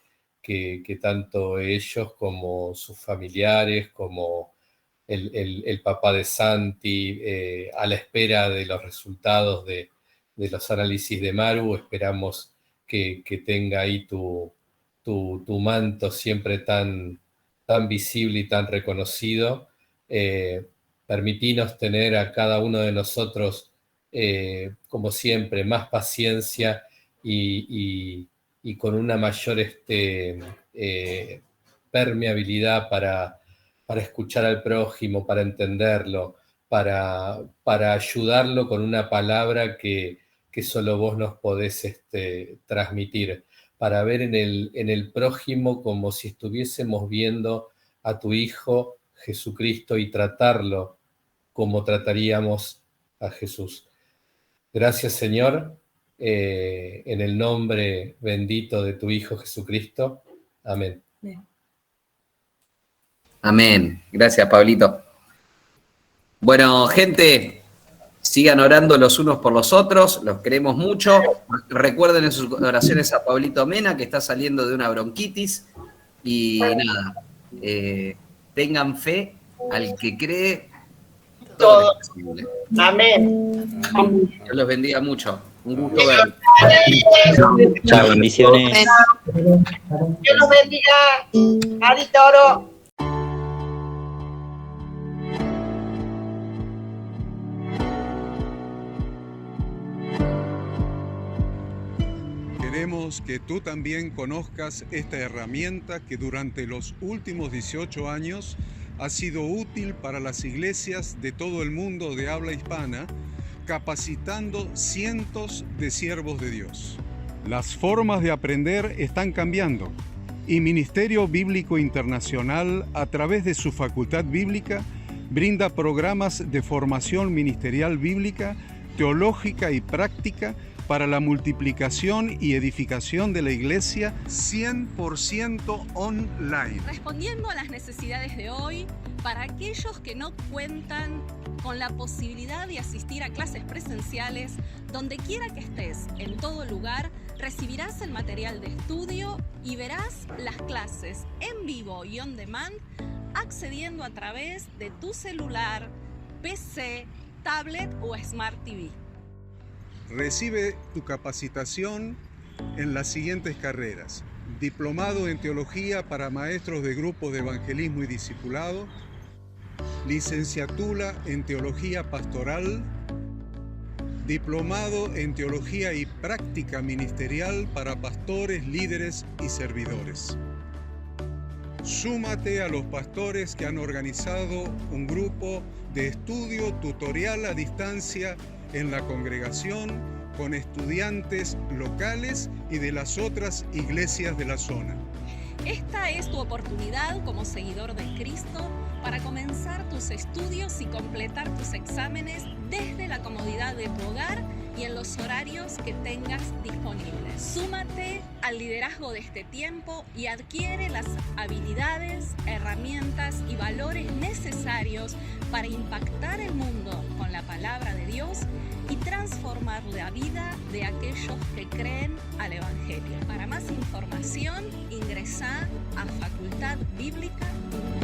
tanto ellos como sus familiares, como el papá de Santi, a la espera de los resultados de los análisis de Maru, esperamos que tenga ahí tu manto siempre tan visible y tan reconocido. Permitinos tener a cada uno de nosotros, como siempre, más paciencia y con una mayor permeabilidad para escuchar al prójimo, para entenderlo, para ayudarlo con una palabra que solo vos nos podés transmitir, para ver en el prójimo como si estuviésemos viendo a tu Hijo Jesucristo y tratarlo como trataríamos a Jesús. Gracias, Señor, en el nombre bendito de tu Hijo Jesucristo. Amén. Amén. Gracias, Pablito. Bueno, gente, sigan orando los unos por los otros, los queremos mucho. Recuerden en sus oraciones a Pablito Mena, que está saliendo de una bronquitis. Y nada, tengan fe, al que cree, todo es posible. Amén. Dios los bendiga mucho. Un gusto verlos. Chao, bendiciones. Dios los bendiga. Adi Toro. Queremos que tú también conozcas esta herramienta que durante los últimos 18 años ha sido útil para las iglesias de todo el mundo de habla hispana, capacitando cientos de siervos de Dios. Las formas de aprender están cambiando y Ministerio Bíblico Internacional, a través de su facultad bíblica, brinda programas de formación ministerial bíblica, teológica y práctica para la multiplicación y edificación de la iglesia 100% online. Respondiendo a las necesidades de hoy, para aquellos que no cuentan con la posibilidad de asistir a clases presenciales, donde quiera que estés, en todo lugar, recibirás el material de estudio y verás las clases en vivo y on demand, accediendo a través de tu celular, PC, tablet o Smart TV. Recibe tu capacitación en las siguientes carreras: diplomado en teología para maestros de grupos de evangelismo y discipulado, licenciatura en teología pastoral, diplomado en teología y práctica ministerial para pastores, líderes y servidores. Súmate a los pastores que han organizado un grupo de estudio tutorial a distancia en la congregación con estudiantes locales y de las otras iglesias de la zona. Esta es tu oportunidad como seguidor de Cristo para comenzar tus estudios y completar tus exámenes desde la comodidad de tu hogar y en los horarios que tengas disponibles. Súmate al liderazgo de este tiempo y adquiere las habilidades, herramientas y valores necesarios para impactar el mundo con la palabra de Dios y transformar la vida de aquellos que creen al Evangelio. Para más información, ingresá a facultadbiblica.com.